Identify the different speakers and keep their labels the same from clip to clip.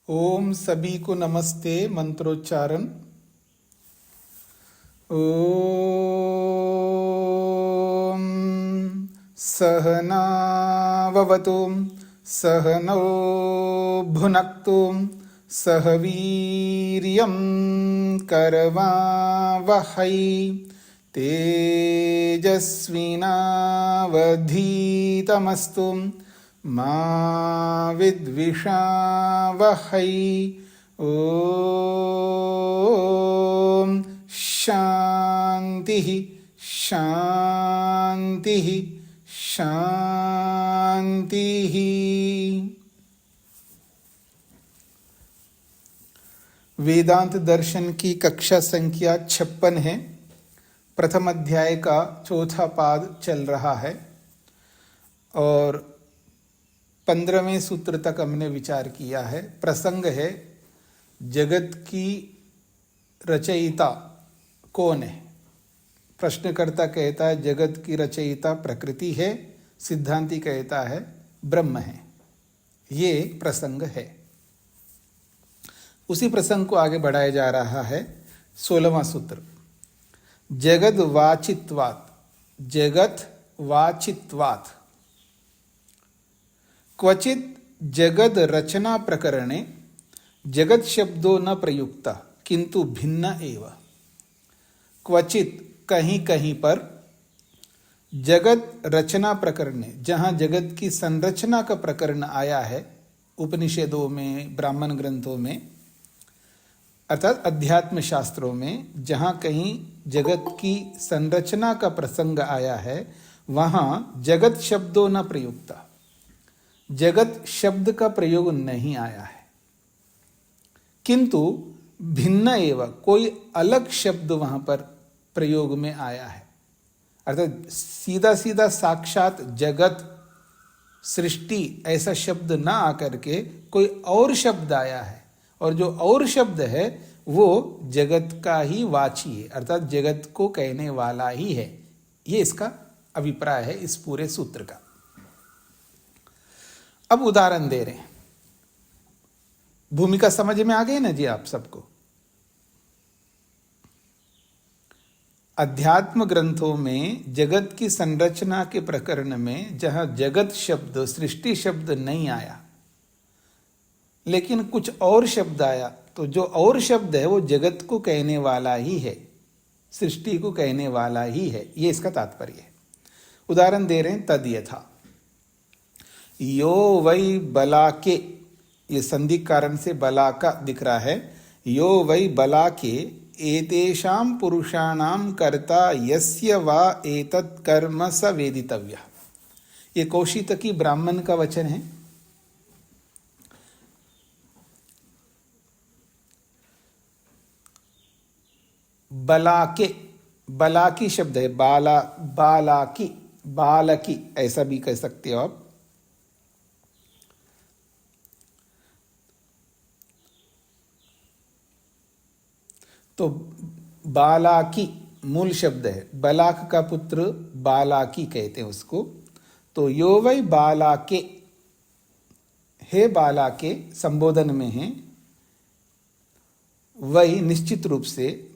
Speaker 1: ओम सभी को नमस्ते। मंत्रोच्चारण। ओम सहनाववतु सहनौ भुनक्तु सह वीर्यं करवावहै तेजस्विनावधीतमस्तु मा विद्विषावहै। ओम शांति शांति शांति। वेदांत दर्शन की कक्षा संख्या 56 है। प्रथम अध्याय का चौथा पाद चल रहा है और 15वें सूत्र तक हमने विचार किया है। प्रसंग है जगत की रचयिता कौन है। प्रश्नकर्ता कहता है जगत की रचयिता प्रकृति है, सिद्धांती कहता है ब्रह्म है। ये प्रसंग है। उसी प्रसंग को आगे बढ़ाया जा रहा है। 16वां सूत्र जगद वाचित्वात्। जगत वाचित्वात् क्वचित जगद रचना प्रकरणे जगत शब्दो न प्रयुक्त किंतु भिन्न एव। क्वचित कहीं कहीं पर जगत रचना प्रकरणे, जहाँ जगत की संरचना का प्रकरण आया है उपनिषदों में, ब्राह्मण ग्रंथों में, अर्थात अध्यात्म शास्त्रों में, जहाँ कहीं जगत की संरचना का प्रसंग आया है वहाँ जगत शब्दों न प्रयुक्ता, जगत शब्द का प्रयोग नहीं आया है। किंतु भिन्न एवं कोई अलग शब्द वहां पर प्रयोग में आया है। अर्थात सीधा सीधा साक्षात जगत सृष्टि ऐसा शब्द ना आकर के कोई और शब्द आया है, और जो और शब्द है वो जगत का ही वाची है, अर्थात जगत को कहने वाला ही है। ये इसका अभिप्राय है इस पूरे सूत्र का। अब उदाहरण दे रहे हैं। भूमिका समझ में आ गई ना जी आप सबको। अध्यात्म ग्रंथों में जगत की संरचना के प्रकरण में जहां जगत शब्द, सृष्टि शब्द नहीं आया, लेकिन कुछ और शब्द आया, तो जो और शब्द है वो जगत को कहने वाला ही है, सृष्टि को कहने वाला ही है। ये इसका तात्पर्य है। उदाहरण दे रहे हैं तद यथा। यो वै बलाके, ये संधि कारण से बलाका दिख रहा है। यो वै बलाके एतेषां पुरुषाणां कर्ता यस्य वा एतत् कर्म स वेदितव्यः। ये कौशितकी ब्राह्मण का वचन है। बलाके, बलाकी शब्द है, बाला, बालाकी, बालकी ऐसा भी कह सकते हो आप। तो बालाकी मूल शब्द है, बलाक का पुत्र बालाकी कहते हैं उसको। तो यो वै बालाके, हे बालाके संबोधन में है। वही निश्चित रूप से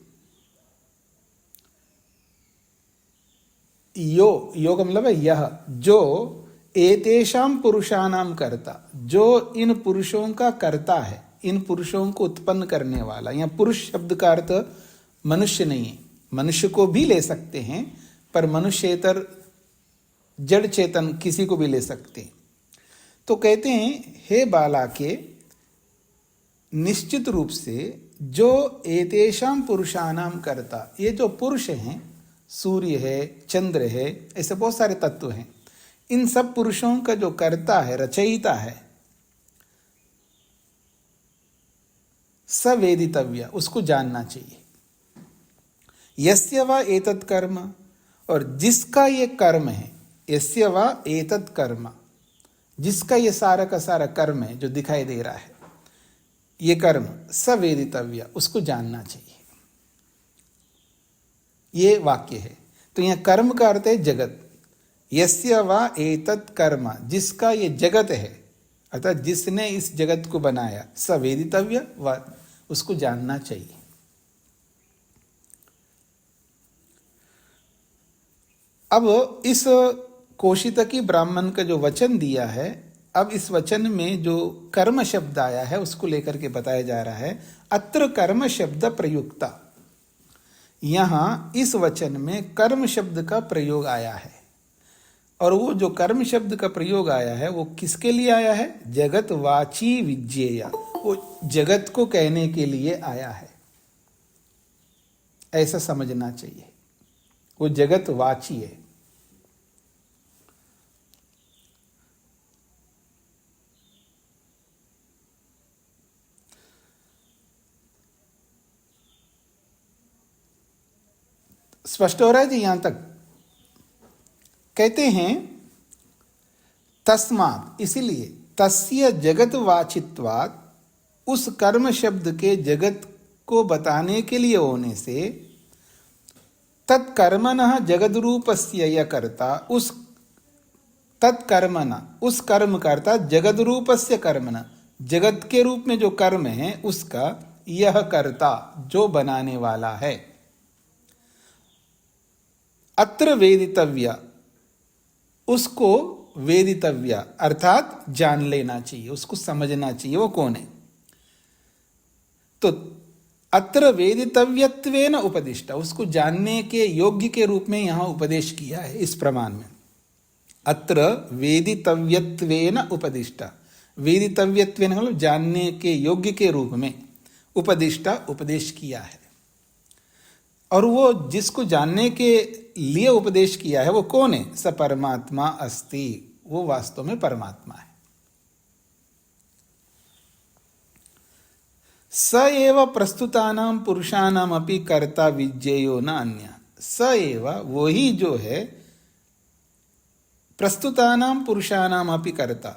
Speaker 1: यो का मतलब है यह, जो एतेषां पुरुषाणाम कर्ता, जो इन पुरुषों का कर्ता है, इन पुरुषों को उत्पन्न करने वाला। यहाँ पुरुष शब्द का अर्थ मनुष्य नहीं है, मनुष्य को भी ले सकते हैं, पर मनुष्येतर जड़ चेतन किसी को भी ले सकते हैं। तो कहते हैं हे बालाके, निश्चित रूप से जो एतेषां पुरुषाणाम कर्ता, ये जो पुरुष हैं, सूर्य है, चंद्र है, ऐसे बहुत सारे तत्व हैं, इन सब पुरुषों का जो कर्ता है, रचयिता है, सवेदितव्य, उसको जानना चाहिए। यस्य वा एतत् कर्म, और जिसका ये कर्म है, यस्य वा एतत् कर्म, जिसका ये सारा का सारा कर्म है जो दिखाई दे रहा है, ये कर्म सवेदितव्य, उसको जानना चाहिए। ये वाक्य है। तो यह कर्म का अर्थ है जगत। यस्य वा एतत् कर्म, जिसका ये जगत है, अर्थात जिसने इस जगत को बनाया, स वेदितव्य, उसको जानना चाहिए। अब इस कौशितकी ब्राह्मण का जो वचन दिया है, अब इस वचन में जो कर्म शब्द आया है उसको लेकर के बताया जा रहा है। अत्र कर्म शब्द प्रयुक्ता, यहां इस वचन में कर्म शब्द का प्रयोग आया है। और वो जो कर्म शब्द का प्रयोग आया है वो किसके लिए आया है? जगत वाची विज्ञेया, वो जगत को कहने के लिए आया है, ऐसा समझना चाहिए। वो जगत वाची है। स्पष्ट हो रहा है जी यहां तक? कहते हैं तस्मात्, इसीलिए, तस्य जगत वाचित्वात्, उस कर्म शब्द के जगत को बताने के लिए होने से, तत्कर्मणः जगद रूपस्य यः कर्ता, उस तत्कर्मणः, उस कर्म कर्ता, जगद रूपस्य कर्मणः, जगत के रूप में जो कर्म है उसका, यह कर्ता, जो बनाने वाला है। अत्र वेदितव्य, उसको वेदितव्य अर्थात जान लेना चाहिए, उसको समझना चाहिए वो कौन है। तो अत्र वेदितव्यत्वेन उपदिष्टा, उसको जानने के योग्य के रूप में यहां उपदेश किया है इस प्रमाण में। अत्र वेदितव्यत्वेन उपदिष्टा, वेदितव्यत्वेन मतलब जानने के योग्य के रूप में, उपदिष्टा उपदेश किया है। और वो जिसको जानने के लिए उपदेश किया है वो कौन है? स परमात्मा अस्ति, वो वास्तव में परमात्मा है। स एव प्रस्तुतानां पुरुषाणाम अपि कर्ता विज्ञेयो न अन्य, स एव, वही जो है, प्रस्तुतानां पुरुषाणाम अपि कर्ता,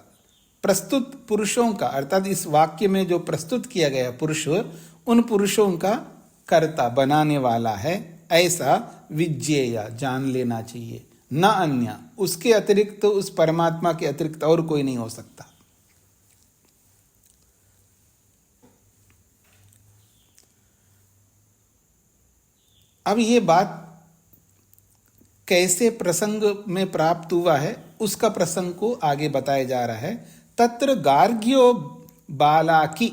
Speaker 1: प्रस्तुत पुरुषों का, अर्थात इस वाक्य में जो प्रस्तुत किया गया पुरुष, उन पुरुषों का कर्ता, बनाने वाला है, ऐसा विज्ञेय, जान लेना चाहिए। न अन्य, उसके अतिरिक्त, उस परमात्मा के अतिरिक्त और कोई नहीं हो सकता। अब ये बात कैसे प्रसंग में प्राप्त हुआ है उसका प्रसंग को आगे बताया जा रहा है। तत्र गार्ग्यो बालाकी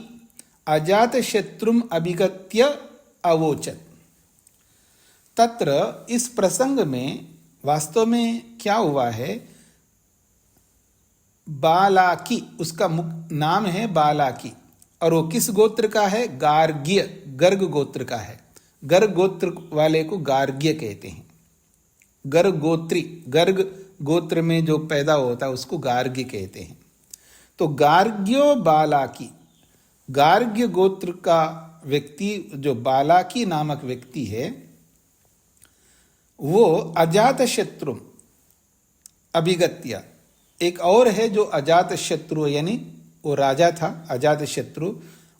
Speaker 1: अजात शत्रुम अभिगत्य अवोचत। तत्र, इस प्रसंग में वास्तव में क्या हुआ है? बालाकी, उसका नाम है बालाकी, और वो किस गोत्र का है? गार्ग्य, गर्ग गोत्र का है। गर्ग गोत्र वाले को गार्ग्य कहते हैं। गर्ग गोत्री, गर्ग गोत्र में जो पैदा होता है उसको गार्ग्य कहते हैं। तो गार्ग्यो बालाकी, गार्ग्य गोत्र का व्यक्ति, जो बालाकी नामक व्यक्ति है, वो अजात शत्रु अभिगत्य, एक और है जो अजात शत्रु, यानी वो राजा था अजात शत्रु,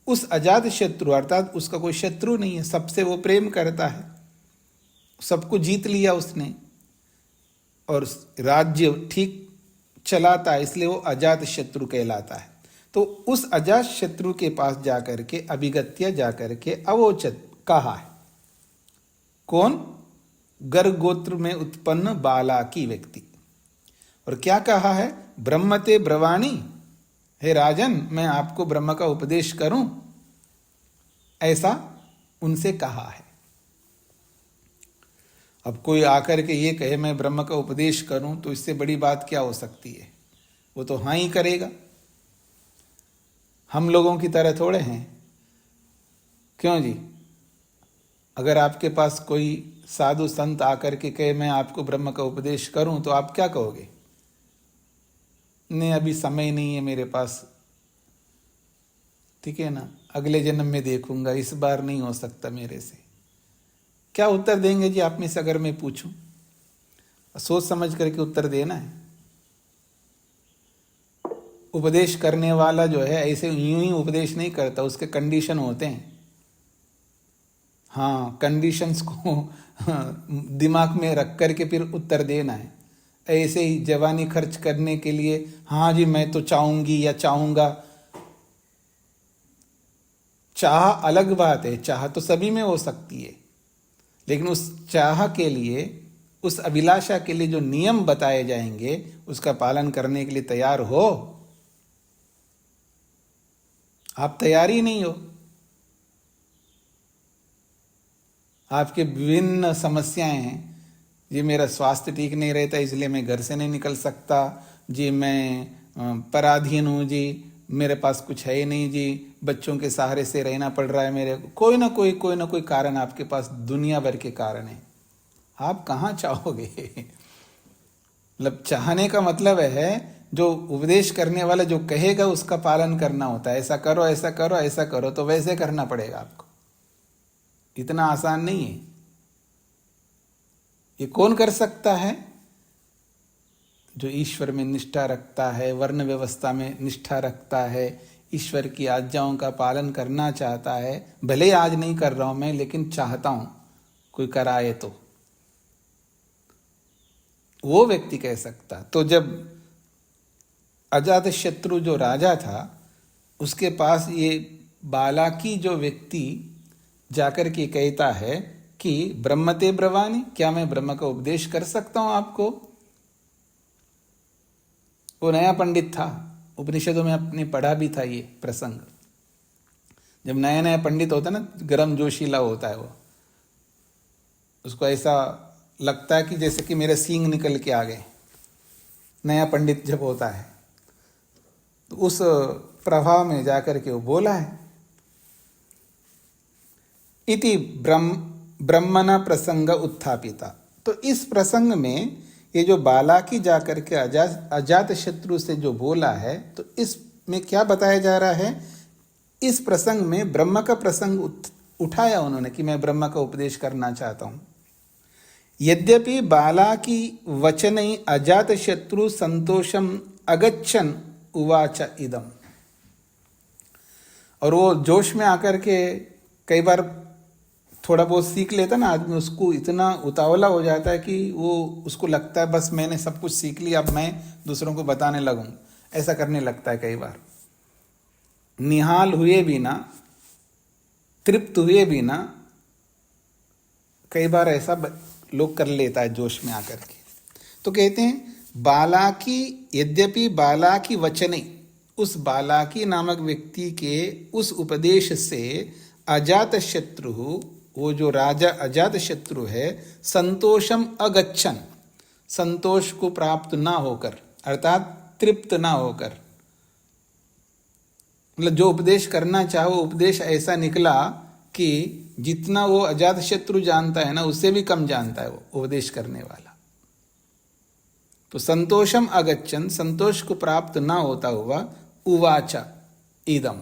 Speaker 1: उस अजात शत्रु अर्थात उसका कोई शत्रु नहीं है, सबसे वो प्रेम करता है, सबको जीत लिया उसने और राज्य ठीक चलाता है, इसलिए वो अजात शत्रु कहलाता है। तो उस अजात शत्रु के पास जाकर के, अभिगत्य जाकर के अवोचत कहा है। कौन? गर्ग गोत्र में उत्पन्न बालाकी व्यक्ति। और क्या कहा है? ब्रह्मते ब्रवाणी, हे राजन, मैं आपको ब्रह्म का उपदेश करूं, ऐसा उनसे कहा है। अब कोई आकर के ये कहे मैं ब्रह्म का उपदेश करूं, तो इससे बड़ी बात क्या हो सकती है? वो तो हाँ ही करेगा। हम लोगों की तरह थोड़े हैं। क्यों जी? अगर आपके पास कोई साधु संत आकर के कहे मैं आपको ब्रह्म का उपदेश करूं, तो आप क्या कहोगे? नहीं, अभी समय नहीं है मेरे पास, ठीक है ना, अगले जन्म में देखूंगा, इस बार नहीं हो सकता मेरे से। क्या उत्तर देंगे जी आप में से अगर मैं पूछूं? सोच समझ करके उत्तर देना है। उपदेश करने वाला जो है ऐसे यूं ही उपदेश नहीं करता, उसके कंडीशन होते हैं। हाँ, कंडीशंस को दिमाग में रख करके फिर उत्तर देना है। ऐसे ही जवानी खर्च करने के लिए हाँ जी मैं तो चाहूंगी या चाहूंगा। चाह अलग बात है, चाह तो सभी में हो सकती है, लेकिन उस चाह के लिए, उस अभिलाषा के लिए जो नियम बताए जाएंगे उसका पालन करने के लिए तैयार हो। आप तैयार ही नहीं हो। आपके विभिन्न समस्याएं हैं, जी मेरा स्वास्थ्य ठीक नहीं रहता इसलिए मैं घर से नहीं निकल सकता, जी मैं पराधीन हूँ, जी मेरे पास कुछ है ही नहीं, जी बच्चों के सहारे से रहना पड़ रहा है मेरे, कोई ना कोई कारण आपके पास, दुनिया भर के कारण है। आप कहाँ चाहोगे? मतलब चाहने का मतलब है जो उपदेश करने वाला जो कहेगा उसका पालन करना होता है। ऐसा करो ऐसा करो ऐसा करो, तो वैसे करना पड़ेगा आपको। इतना आसान नहीं है। ये कौन कर सकता है? जो ईश्वर में निष्ठा रखता है, वर्ण व्यवस्था में निष्ठा रखता है, ईश्वर की आज्ञाओं का पालन करना चाहता है। भले आज नहीं कर रहा हूं मैं, लेकिन चाहता हूं कोई कराए तो, वो व्यक्ति कह सकता। तो जब अजातशत्रु जो राजा था, उसके पास ये बालाकी जो व्यक्ति जाकर के कहता है कि ब्रह्मते ब्रवानी, क्या मैं ब्रह्म का उपदेश कर सकता हूं आपको? वो नया पंडित था, उपनिषदों में अपने पढ़ा भी था ये प्रसंग। जब नया नया पंडित होता है ना, गर्म जोशीला होता है वो, उसको ऐसा लगता है कि जैसे कि मेरे सींग निकल के आ गए। नया पंडित जब होता है तो उस प्रभाव में जाकर के वो बोला है, इति ब्रह्मणा प्रसंग उत्थापिता। तो इस प्रसंग में ये जो बालाकी जाकर के अजात शत्रु से जो बोला है, तो इसमें क्या बताया जा रहा है? इस प्रसंग में ब्रह्म का प्रसंग उठाया उन्होंने कि मैं ब्रह्म का उपदेश करना चाहता हूं। यद्यपि बालाकी वचनै अजात शत्रु संतोषम अगच्छन उवाच इदम। और वो जोश में आकर के कई बार थोड़ा बहुत सीख लेता ना आदमी, उसको इतना उतावला हो जाता है कि वो उसको लगता है बस मैंने सब कुछ सीख लिया, अब मैं दूसरों को बताने लगूं। ऐसा करने लगता है कई बार। निहाल हुए बिना, तृप्त हुए बिना कई बार ऐसा लोग कर लेता है जोश में आकर के। तो कहते हैं बालाकी, यद्यपि बालाकी वचने, उस बालाकी नामक व्यक्ति के उस उपदेश से अजात शत्रु, वो जो राजा अजात शत्रु है, संतोषम अगच्छन, संतोष को प्राप्त ना होकर, अर्थात तृप्त ना होकर, मतलब जो उपदेश करना चाहो उपदेश ऐसा निकला कि जितना वो अजात शत्रु जानता है ना, उससे भी कम जानता है वो उपदेश करने वाला। तो संतोषम अगच्छन, संतोष को प्राप्त ना होता हुआ, उवाचा इदम,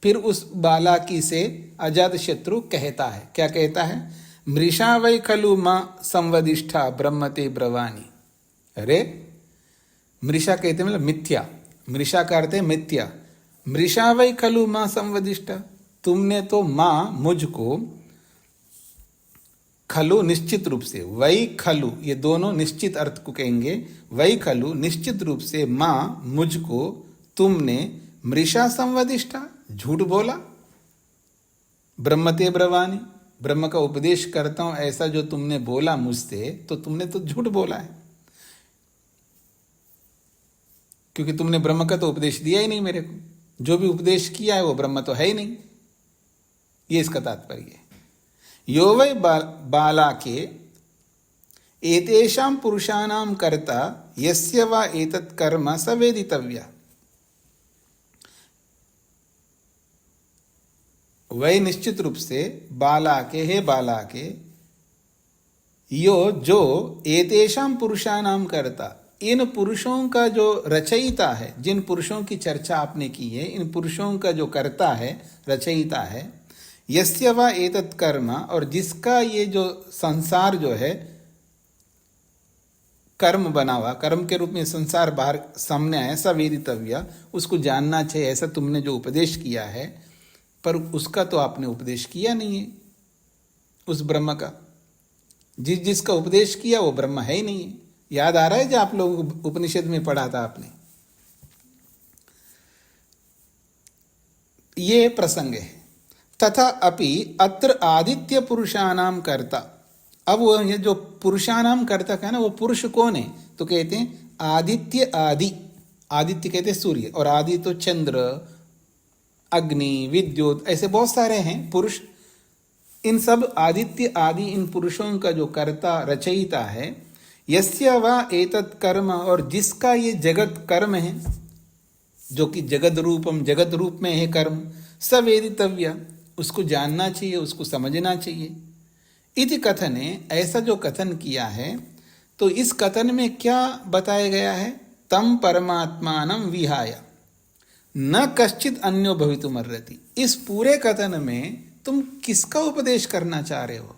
Speaker 1: फिर उस बालाकी से अजात शत्रु कहता है, क्या कहता है? मृषा वै खलु मां संवदिष्ठा ब्रह्मते ब्रवानी। अरे मृषा कहते मतलब मिथ्या, मृषा का अर्थ है मिथ्या। मृषा वै खलु मां संवदिष्ठा, तुमने तो मां मुझको, खलु निश्चित रूप से, वै खलु ये दोनों निश्चित अर्थ को कहेंगे। वै खलु निश्चित रूप से, मां मुझको तुमने, मृषा संवदिष्ठा झूठ बोला, ब्रह्मते ब्रवानी ब्रह्म का उपदेश करता हूं ऐसा जो तुमने बोला मुझसे, तो तुमने तो झूठ बोला है, क्योंकि तुमने ब्रह्म का तो उपदेश दिया ही नहीं मेरे को। जो भी उपदेश किया है वो ब्रह्म तो है ही नहीं। ये इसका तात्पर्य है। यो वै बालाके एतेषां पुरुषाणां कर्ता यस्य वा एतत् कर्म स वेदितव्य। वै निश्चित रूप से, बालाके, हे बालाके, यो जो एतेषां पुरुषाणां कर्ता, इन पुरुषों का जो रचयिता है, जिन पुरुषों की चर्चा आपने की है, इन पुरुषों का जो कर्ता है, रचयिता है, यस्य वा एतत् कर्म, और जिसका ये जो संसार जो है कर्म बना हुआ, कर्म के रूप में संसार बाहर सामने आया, स वेदितव्य, उसको जानना चाहिए, ऐसा तुमने जो उपदेश किया है, पर उसका तो आपने उपदेश किया नहीं है, उस ब्रह्म का। जिसका उपदेश किया वो ब्रह्म है ही नहीं है, याद आ रहा है जो आप लोग उपनिषद में पढ़ा था आपने? ये प्रसंग है। तथा अपि अत्र आदित्य पुरुषाणाम कर्ता। अब वो ये जो पुरुषाणाम कर्ता का है ना, वो पुरुष कौन है? तो कहते हैं आदित्य आदि। आदित्य कहते हैं सूर्य, और आदि तो चंद्र, अग्नि, विद्युत, ऐसे बहुत सारे हैं पुरुष। इन सब आदित्य आदि इन पुरुषों का जो कर्ता रचयिता है, यस्य वा एतत् कर्म, और जिसका ये जगत कर्म है, जो कि जगत रूपम, जगत रूप में है कर्म, सवेदितव्य, उसको जानना चाहिए, उसको समझना चाहिए। इति कथने, ऐसा जो कथन किया है, तो इस कथन में क्या बताया गया है? तम परमात्मानं विहाय न कश्चित अन्यो भवितुमर्हति। इस पूरे कथन में तुम किसका उपदेश करना चाह रहे हो?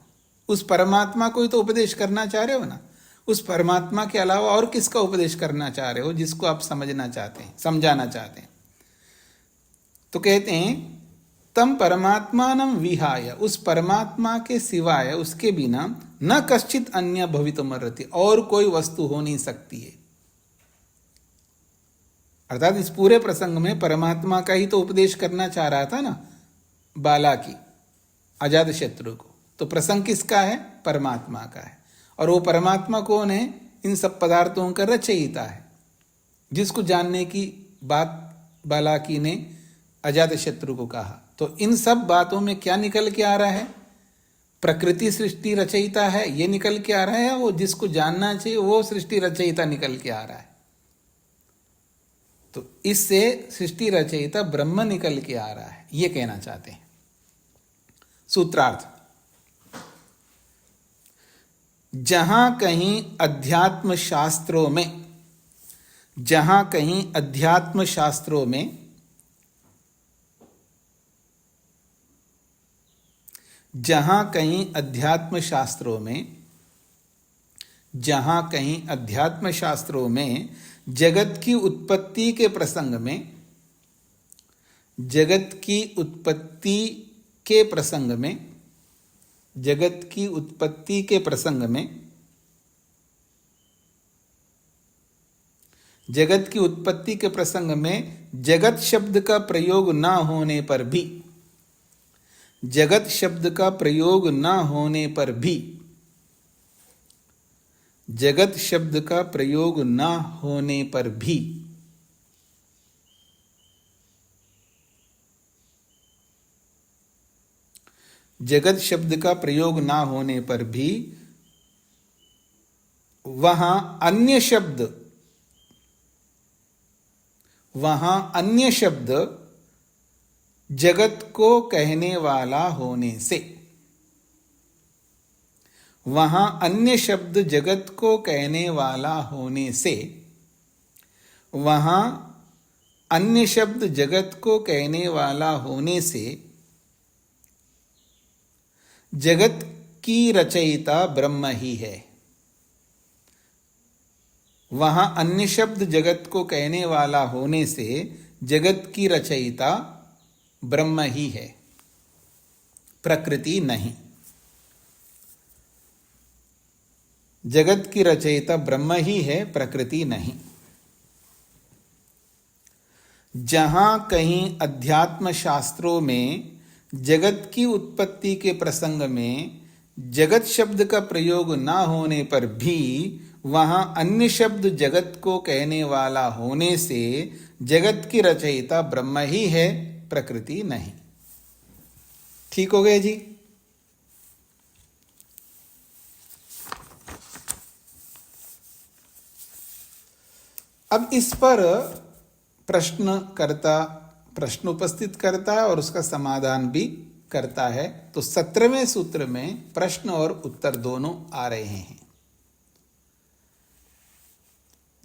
Speaker 1: उस परमात्मा को ही तो उपदेश करना चाह रहे हो ना। उस परमात्मा के अलावा और किसका उपदेश करना चाह रहे हो, जिसको आप समझना चाहते हैं, समझाना चाहते हैं? तो कहते हैं तम परमात्मानं विहाय, उस परमात्मा के सिवाय, उसके बिना, न कश्चित अन्य भवितुमर्हति, और कोई वस्तु हो नहीं सकती है। अर्थात इस पूरे प्रसंग में परमात्मा का ही तो उपदेश करना चाह रहा था ना बाला की, अजातशत्रु को। तो प्रसंग किसका है? परमात्मा का है। और वो परमात्मा कौन है? इन सब पदार्थों का रचयिता है, जिसको जानने की बात बालाकी ने अजातशत्रु को कहा। तो इन सब बातों में क्या निकल के आ रहा है? प्रकृति सृष्टि रचयिता है, ये निकल के आ रहा है। वो जिसको जानना चाहिए वो सृष्टि रचयिता निकल के आ रहा है। तो इससे सृष्टि रचयिता ब्रह्म निकल के आ रहा है, ये कहना चाहते हैं। सूत्रार्थ, जहां कहीं अध्यात्म शास्त्रों में, जहां कहीं अध्यात्म शास्त्रों में, जहां कहीं अध्यात्म शास्त्रों में, जहां कहीं अध्यात्म शास्त्रों में जगत की उत्पत्ति के प्रसंग में, जगत की उत्पत्ति के प्रसंग में, जगत की उत्पत्ति के प्रसंग में, जगत की उत्पत्ति के प्रसंग में जगत शब्द का प्रयोग न होने पर भी, जगत शब्द का प्रयोग न होने पर भी, जगत शब्द का प्रयोग न होने पर भी, जगत शब्द का प्रयोग ना होने पर भी वहां अन्य शब्द, वहां अन्य शब्द जगत को कहने वाला होने से, वहां अन्य शब्द जगत को कहने वाला होने से, वहां अन्य शब्द जगत को कहने वाला होने से जगत की रचयिता ब्रह्म ही है। वहां अन्य शब्द जगत को कहने वाला होने से जगत की रचयिता ब्रह्म ही है, प्रकृति नहीं। जगत की रचयिता ब्रह्म ही है, प्रकृति नहीं। जहां कहीं अध्यात्म शास्त्रों में जगत की उत्पत्ति के प्रसंग में जगत शब्द का प्रयोग न होने पर भी वहां अन्य शब्द जगत को कहने वाला होने से जगत की रचयिता ब्रह्म ही है, प्रकृति नहीं। ठीक हो गए जी? अब इस पर प्रश्न उपस्थित करता है और उसका समाधान भी करता है। तो 17वें सूत्र में प्रश्न और उत्तर दोनों आ रहे हैं।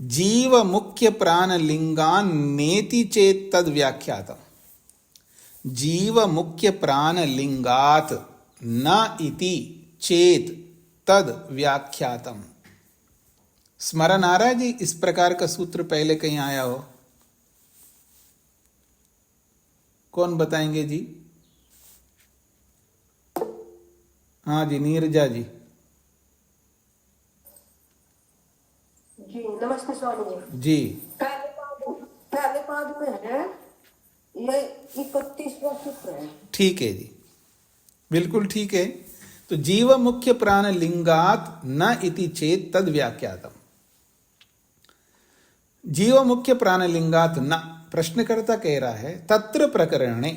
Speaker 1: जीव मुख्य प्राण लिंगान नेति चेत तद व्याख्यातम। जीव मुख्य प्राण लिंगात न इति चेत तद व्याख्यातम। स्मरण आ रहा है जी? इस प्रकार का सूत्र पहले कहीं आया हो? कौन बताएंगे जी? हाँ जी, नीरजा जी।
Speaker 2: नमस्ते स्वामी
Speaker 1: जी।
Speaker 2: पहले पाद में है ये 31वां सूत्र है।
Speaker 1: ठीक है जी, बिल्कुल ठीक है। तो जीव मुख्य प्राण लिंगात न इति चेत तद व्याख्यातम। जीव मुख्य प्राण लिंगात न, प्रश्नकर्ता कह रहा है तत्र प्रकरणे,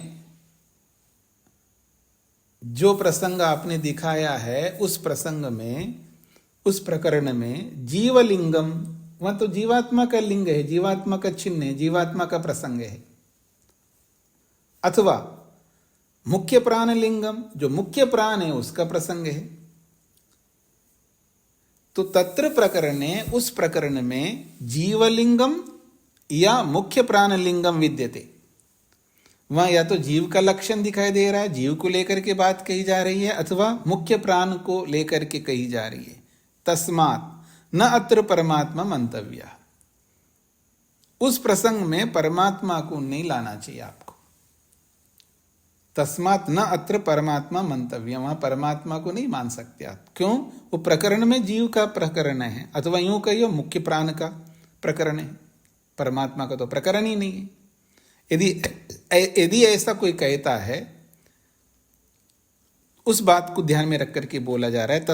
Speaker 1: जो प्रसंग आपने दिखाया है उस प्रसंग में, उस प्रकरण में जीवलिंगम, वह तो जीवात्मा का लिंग है, जीवात्मा का चिन्ह है, जीवात्मा का प्रसंग है। अथवा मुख्य प्राण लिंगम, जो मुख्य प्राण है उसका प्रसंग है। तो तत्र प्रकरणे, उस प्रकरण में जीवलिंगम या मुख्य प्राण लिंगम विद्यते, वहां या तो जीव का लक्षण दिखाई दे रहा है, जीव को लेकर के बात कही जा रही है, अथवा मुख्य प्राण को लेकर के कही जा रही है। तस्मात् न अत्र परमात्मा मंतव्य, उस प्रसंग में परमात्मा को नहीं लाना चाहिए आपको। तस्मात् न अत्र परमात्मा मंतव्य, वहां परमात्मा को नहीं मान सकते आप। क्यों? वो प्रकरण में जीव का प्रकरण है, अथवा यूं कहिए मुख्य प्राण का प्रकरण है, परमात्मा का तो प्रकरण ही नहीं है। यदि ऐसा कोई कहता है, उस बात को ध्यान में रख करके बोला जा रहा है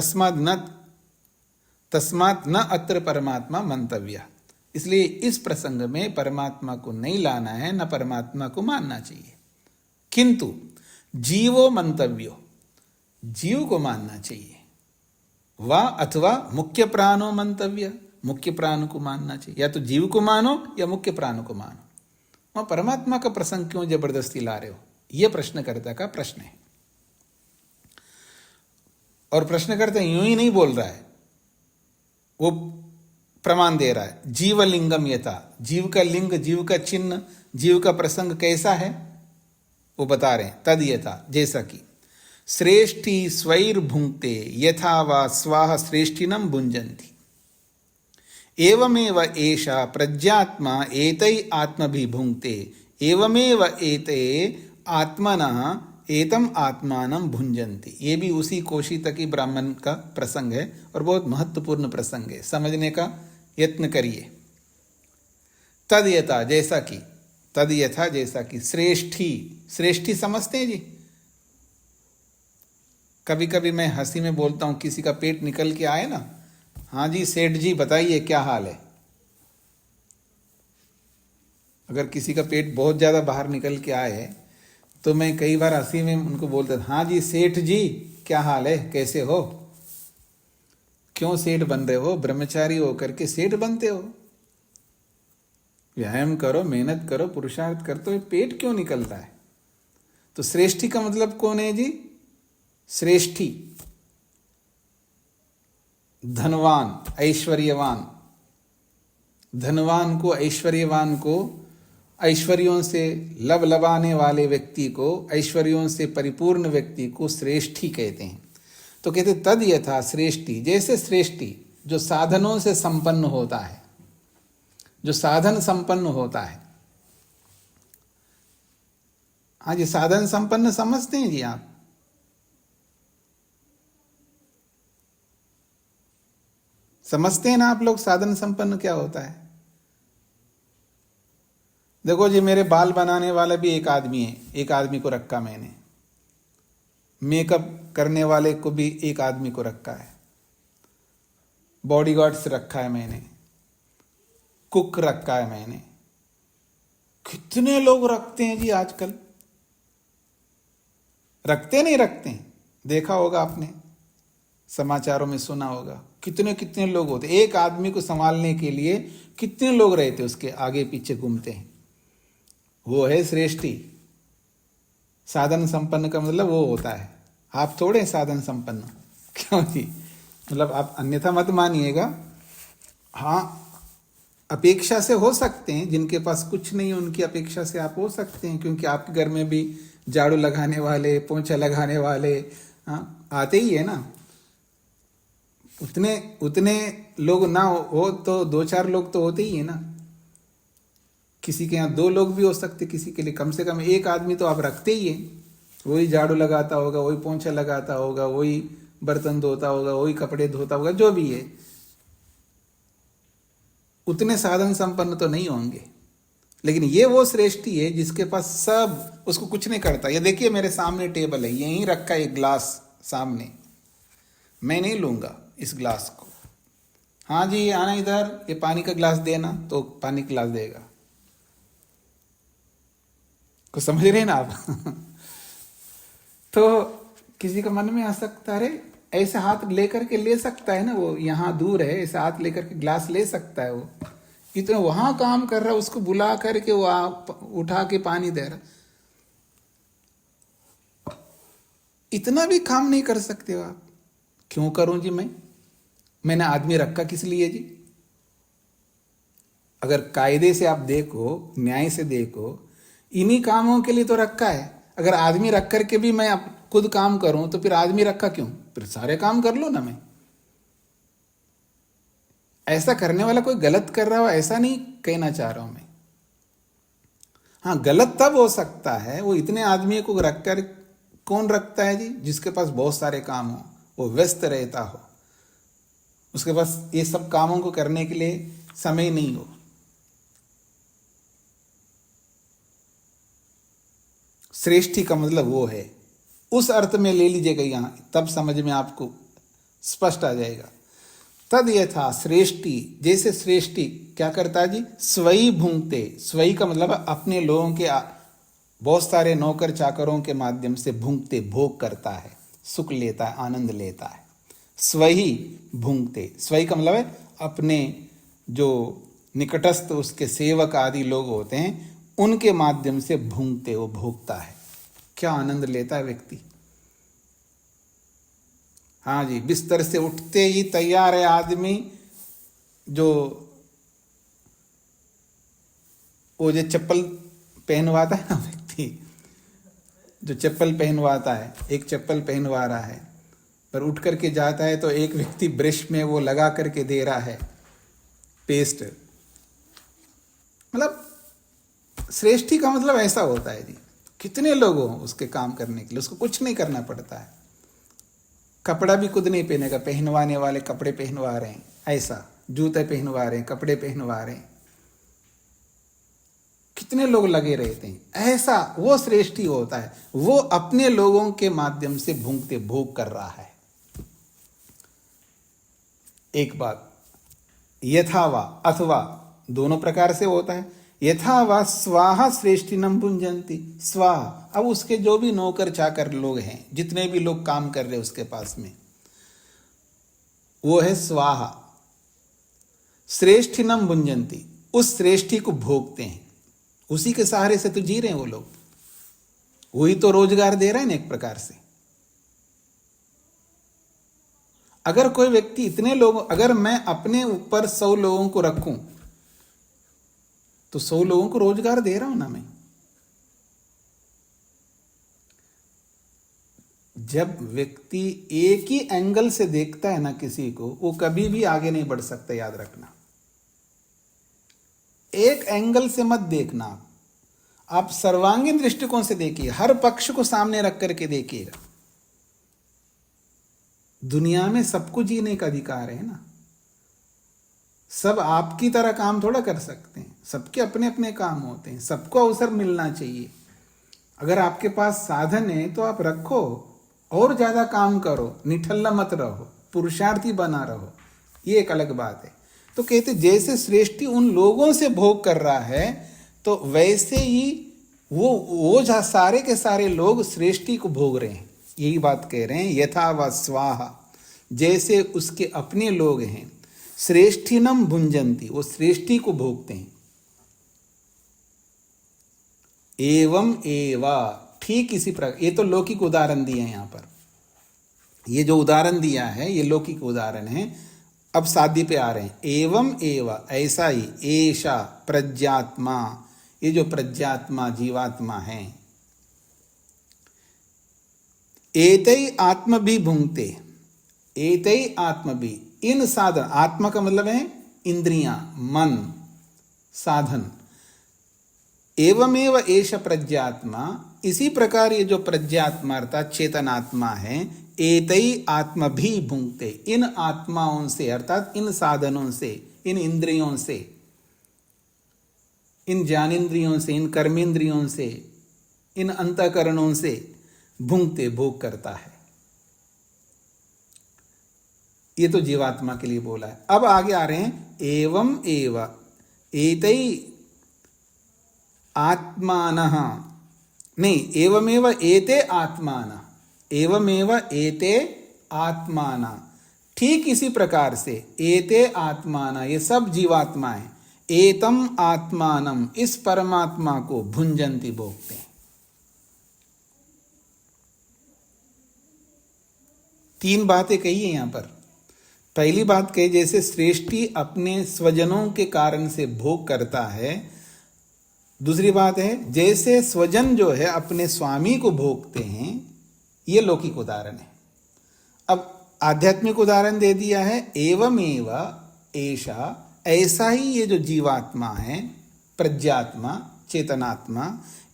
Speaker 1: तस्मात् न अत्र परमात्मा मंतव्य, इसलिए इस प्रसंग में परमात्मा को नहीं लाना है, न परमात्मा को मानना चाहिए। किंतु जीवो मंतव्यो, जीव को मानना चाहिए। वा अथवा मुख्य प्राणो मंतव्य, मुख्य प्राण को मानना चाहिए। या तो जीव को मानो या मुख्य प्राण को मानो। वहां परमात्मा का प्रसंग क्यों जबरदस्ती ला रहे हो? यह प्रश्नकर्ता का प्रश्न है। और प्रश्नकर्ता यूं ही नहीं बोल रहा है, वो प्रमाण दे रहा है। जीवलिंगम यथा, जीव का लिंग, जीव का चिन्ह, जीव का प्रसंग कैसा है वो बता रहे हैं। तद यथा, जैसा कि श्रेष्ठी स्वैर भुंक्ते यथा वा स्वाह श्रेष्ठिनम भुंजन्ति, एवमेव एषा प्रज्ञात्मा एतै आत्मभि भुंक्ते एवमेव एते आत्मनः एतम आत्मानं भुंजन्ति। ये भी उसी कोशितकी ब्राह्मण का प्रसंग है और बहुत महत्वपूर्ण प्रसंग है, समझने का यत्न करिए। तद यथा, जैसा कि, तद यथा जैसा कि, श्रेष्ठी, श्रेष्ठी समझते हैं जी? कभी कभी मैं हंसी में बोलता हूं, किसी का पेट निकल के आए ना, हाँ जी सेठ जी बताइए क्या हाल है। अगर किसी का पेट बहुत ज्यादा बाहर निकल के आए तो मैं कई बार हंसी में उनको बोलता था, हाँ जी सेठ जी क्या हाल है, कैसे हो? क्यों सेठ बन रहे हो? ब्रह्मचारी होकर के सेठ बनते हो? व्यायाम करो, मेहनत करो, पुरुषार्थ करते हो, पेट क्यों निकलता है? तो श्रेष्ठी का मतलब कौन है जी? श्रेष्ठी धनवान, ऐश्वर्यवान। धनवान को, ऐश्वर्यवान को, ऐश्वर्यों से लबलबाने वाले व्यक्ति को, ऐश्वर्यों से परिपूर्ण व्यक्ति को श्रेष्ठी कहते हैं। तो कहते तद यथा श्रेष्ठी, जैसे श्रेष्ठी जो साधनों से संपन्न होता है, जो साधन संपन्न होता है। हाँ जी, साधन संपन्न समझते हैं जी आप? समझते हैं ना आप लोग साधन संपन्न क्या होता है? देखो जी, मेरे बाल बनाने वाला भी एक आदमी है, एक आदमी को रखा मैंने। मेकअप करने वाले को भी एक आदमी को रखा है। बॉडीगार्ड्स रखा है मैंने, कुक रखा है मैंने। कितने लोग रखते हैं जी आजकल, रखते नहीं रखते हैं? देखा होगा आपने, समाचारों में सुना होगा, कितने कितने लोग होते। एक आदमी को संभालने के लिए कितने लोग रहते, उसके आगे पीछे घूमते हैं। वो है श्रेष्ठी। साधन संपन्न का मतलब वो होता है। आप थोड़े साधन संपन्न, क्यों जी? मतलब आप अन्यथा मत मानिएगा। हाँ, अपेक्षा से हो सकते हैं, जिनके पास कुछ नहीं है उनकी अपेक्षा से आप हो सकते हैं, क्योंकि आपके घर में भी झाड़ू लगाने वाले, पोंछा लगाने वाले आते ही है ना। उतने लोग ना हो तो 2-4 लोग तो होते ही है ना। किसी के यहाँ 2 लोग भी हो सकते, किसी के लिए कम से कम एक आदमी तो आप रखते ही हैं। वही झाड़ू लगाता होगा, वही पोंछा लगाता होगा, वही बर्तन धोता होगा, वही कपड़े धोता होगा, जो भी है। उतने साधन संपन्न तो नहीं होंगे, लेकिन ये वो श्रेष्ठी है जिसके पास सब, उसको कुछ नहीं करता। ये देखिए मेरे सामने टेबल है, यहीं रखा है एक ग्लास सामने, मैं नहीं लूंगा इस ग्लास को। हाँ जी आना इधर, ये पानी का ग्लास देना, तो पानी का ग्लास देगा। कुछ समझ रहे हैं ना आप? तो किसी का मन में आ सकता है, ऐसे हाथ लेकर के ले सकता है ना, वो यहाँ दूर है, ऐसे हाथ लेकर के ग्लास ले सकता है। वो इतना वहां काम कर रहा है, उसको बुला करके वो उठा के पानी दे रहा। इतना भी काम नहीं कर सकते हो आप? क्यों करूं जी मैंने आदमी रखा किस लिए जी? अगर कायदे से आप देखो, न्याय से देखो, इन्हीं कामों के लिए तो रखा है। अगर आदमी रख करके भी मैं खुद काम करूं तो फिर आदमी रखा क्यों? फिर सारे काम कर लो ना मैं। ऐसा करने वाला कोई गलत कर रहा हो ऐसा नहीं कहना चाह रहा हूं मैं। हाँ, गलत तब हो सकता है, वो इतने आदमी को रखकर, कौन रखता है जी? जिसके पास बहुत सारे काम हो, वो व्यस्त रहता हो, उसके पास ये सब कामों को करने के लिए समय नहीं हो। श्रेष्ठी का मतलब वो है, उस अर्थ में ले लीजिएगा यहां, तब समझ में आपको स्पष्ट आ जाएगा। तद यथा श्रेष्ठी, जैसे श्रेष्ठी क्या करता है जी? स्वई भुंगते, स्वई का मतलब अपने लोगों के बहुत सारे नौकर चाकरों के माध्यम से भुंगते, भोग करता है, सुख लेता है, आनंद लेता है। स्वही भुंगते, स्वई का मतलब है अपने जो निकटस्थ उसके सेवक आदि लोग होते हैं उनके माध्यम से भुंगते, वो भोगता है। क्या आनंद लेता है व्यक्ति। हाँ जी, बिस्तर से उठते ही तैयार है आदमी, जो वो जो चप्पल पहनवाता है ना व्यक्ति, जो चप्पल पहनवाता है, एक चप्पल पहनवा रहा है, पर उठ करके जाता है तो एक व्यक्ति ब्रश में वो लगा करके दे रहा है पेस्ट। मतलब श्रेष्ठी का मतलब ऐसा होता है जी, कितने लोग हो उसके काम करने के लिए, उसको कुछ नहीं करना पड़ता है। कपड़ा भी खुद नहीं पहनेगा, पहनवाने वाले कपड़े पहनवा रहे हैं, ऐसा जूते पहनवा रहे हैं, कपड़े पहनवा रहे हैं, कितने लोग लगे रहते हैं, ऐसा वो श्रेष्ठी होता है। वो अपने लोगों के माध्यम से भूंगते, भोग कर रहा है। एक बात, यथावा अथवा दोनों प्रकार से होता है। यथावा स्वाहा श्रेष्ठिनम भुंजंती, स्वाहा, अब उसके जो भी नौकर चाकर लोग हैं, जितने भी लोग काम कर रहे उसके पास में, वो है स्वाहा, श्रेष्ठिनम भुंजंती, उस श्रेष्ठी को भोगते हैं। उसी के सहारे से तो जी रहे हैं वो लोग, वही तो रोजगार दे रहे हैं ना एक प्रकार से। अगर कोई व्यक्ति इतने लोग, अगर मैं अपने ऊपर 100 लोगों को रखूं तो 100 लोगों को रोजगार दे रहा हूं ना मैं। जब व्यक्ति एक ही एंगल से देखता है ना किसी को, वो कभी भी आगे नहीं बढ़ सकता, याद रखना। एक एंगल से मत देखना, आप सर्वांगीण दृष्टिकोण से देखिए, हर पक्ष को सामने रख करके देखिएगा। दुनिया में सबको जीने का अधिकार है ना, सब आपकी तरह काम थोड़ा कर सकते हैं, सबके अपने अपने काम होते हैं, सबको अवसर मिलना चाहिए। अगर आपके पास साधन है तो आप रखो, और ज्यादा काम करो, निठल्ला मत रहो, पुरुषार्थी बना रहो, ये एक अलग बात है। तो कहते जैसे श्रेष्ठी उन लोगों से भोग कर रहा है, तो वैसे ही वो सारे के सारे लोग श्रेष्ठी को भोग रहे हैं। यही बात कह रहे हैं, यथा व स्वाहा, जैसे उसके अपने लोग हैं, श्रेष्ठिनम भुंजंती, वो श्रेष्ठी को भोगते हैं। एवं एवा, ठीक इसी प्रकार, ये तो लौकिक उदाहरण दिए हैं यहां पर, ये जो उदाहरण दिया है ये लौकिक उदाहरण है। अब साध्य पे आ रहे हैं, एवं एवा, ऐसा ही, ऐशा प्रज्ञात्मा, ये जो प्रज्ञात्मा जीवात्मा है, एतै आत्म भी भुंगते, एतै आत्म भी, इन साधन, आत्मा का मतलब है इंद्रियां, मन, साधन, एवमेव एष प्रज्ञात्मा, इसी प्रकार ये जो प्रज्ञात्मा अर्थात चेतनात्मा है, एतै आत्म भी भुंगते, इन आत्माओं से अर्थात इन साधनों से, इन इंद्रियों से, इन ज्ञानेंद्रियों से, इन कर्मेंद्रियों से, इन अंतःकरणों से भुंगते भोग करता है। ये तो जीवात्मा के लिए बोला है। अब आगे आ रहे हैं, एवं एव एतै आत्मानः, नहीं, एवमेव एते आत्मानः, एवमेव एते आत्मानः, ठीक इसी प्रकार से एते आत्मानः, ये सब जीवात्माएं, एतम आत्मानम, इस परमात्मा को भुंजंती, भोगते हैं। तीन बातें कही है यहां पर। पहली बात कही, जैसे सृष्टि अपने स्वजनों के कारण से भोग करता है। दूसरी बात है, जैसे स्वजन जो है अपने स्वामी को भोगते हैं। ये लौकिक उदाहरण है। अब आध्यात्मिक उदाहरण दे दिया है, एवमेव ऐसा, ऐसा ही ये जो जीवात्मा है, प्रज्ञात्मा, चेतनात्मा,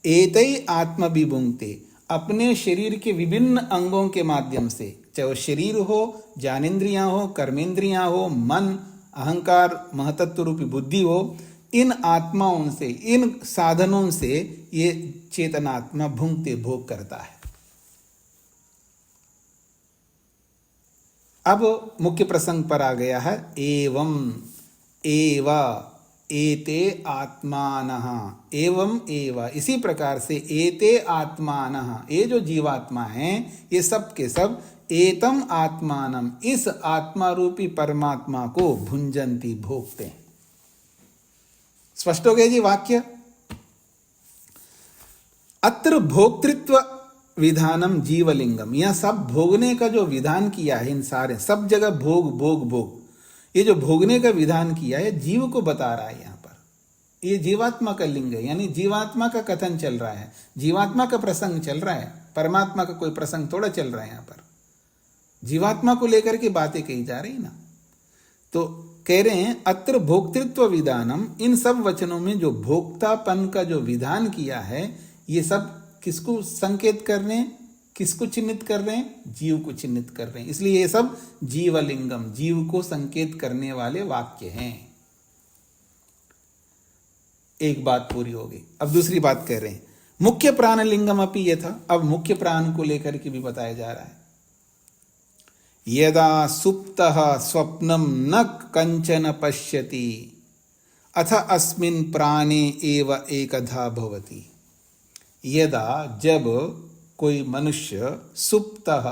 Speaker 1: एतै आत्मा विभुंक्ते, अपने शरीर के विभिन्न अंगों के माध्यम से, चाहे वो शरीर हो, ज्ञानेंद्रियां हो, कर्मेंद्रियां हो, मन, अहंकार, महतत्व रूपी बुद्धि हो, इन आत्माओं से, इन साधनों से ये चेतनात्मा भुंगते भोग करता है। अब मुख्य प्रसंग पर आ गया है, एवं एव एते आत्मानः, एवं एव, इसी प्रकार से एते आत्मानः, ये जो जीवात्मा हैं, ये सब के सब एतम आत्मानम, इस आत्मा रूपी परमात्मा को भुंजंती, भोगते हैं। स्पष्ट हो गया जी वाक्य। अत्र भोक्तृत्व विधानम जीवलिंगम, यह सब भोगने का जो विधान किया है, इन सारे सब जगह भोग भोग भोग, ये जो भोगने का विधान किया है जीव को बता रहा है। यहां पर ये जीवात्मा का लिंग है, यानी जीवात्मा का कथन चल रहा है, जीवात्मा का प्रसंग चल रहा है। परमात्मा का कोई प्रसंग थोड़ा चल रहा है, यहां पर जीवात्मा को लेकर के बातें कही जा रही ना। तो कह रहे हैं, अत्र भोक्तृत्व विधानम, इन सब वचनों में जो भोक्तापन का जो विधान किया है, ये सब किसको संकेत कर रहे हैं, किसको चिन्हित कर रहे हैं? जीव को चिन्हित कर रहे हैं। इसलिए ये सब जीवलिंगम, जीव को संकेत करने वाले वाक्य हैं। एक बात पूरी हो गई। अब दूसरी बात कह रहे हैं, मुख्य प्राण लिंगम अपि यथा, अब मुख्य प्राण को लेकर के भी बताया जा रहा है। यदा सुप्तः स्वप्नम न कंचन पश्यति अथ अस्मिन् प्राणे एव एकधा भवति। यदा, जब कोई मनुष्य सुप्तः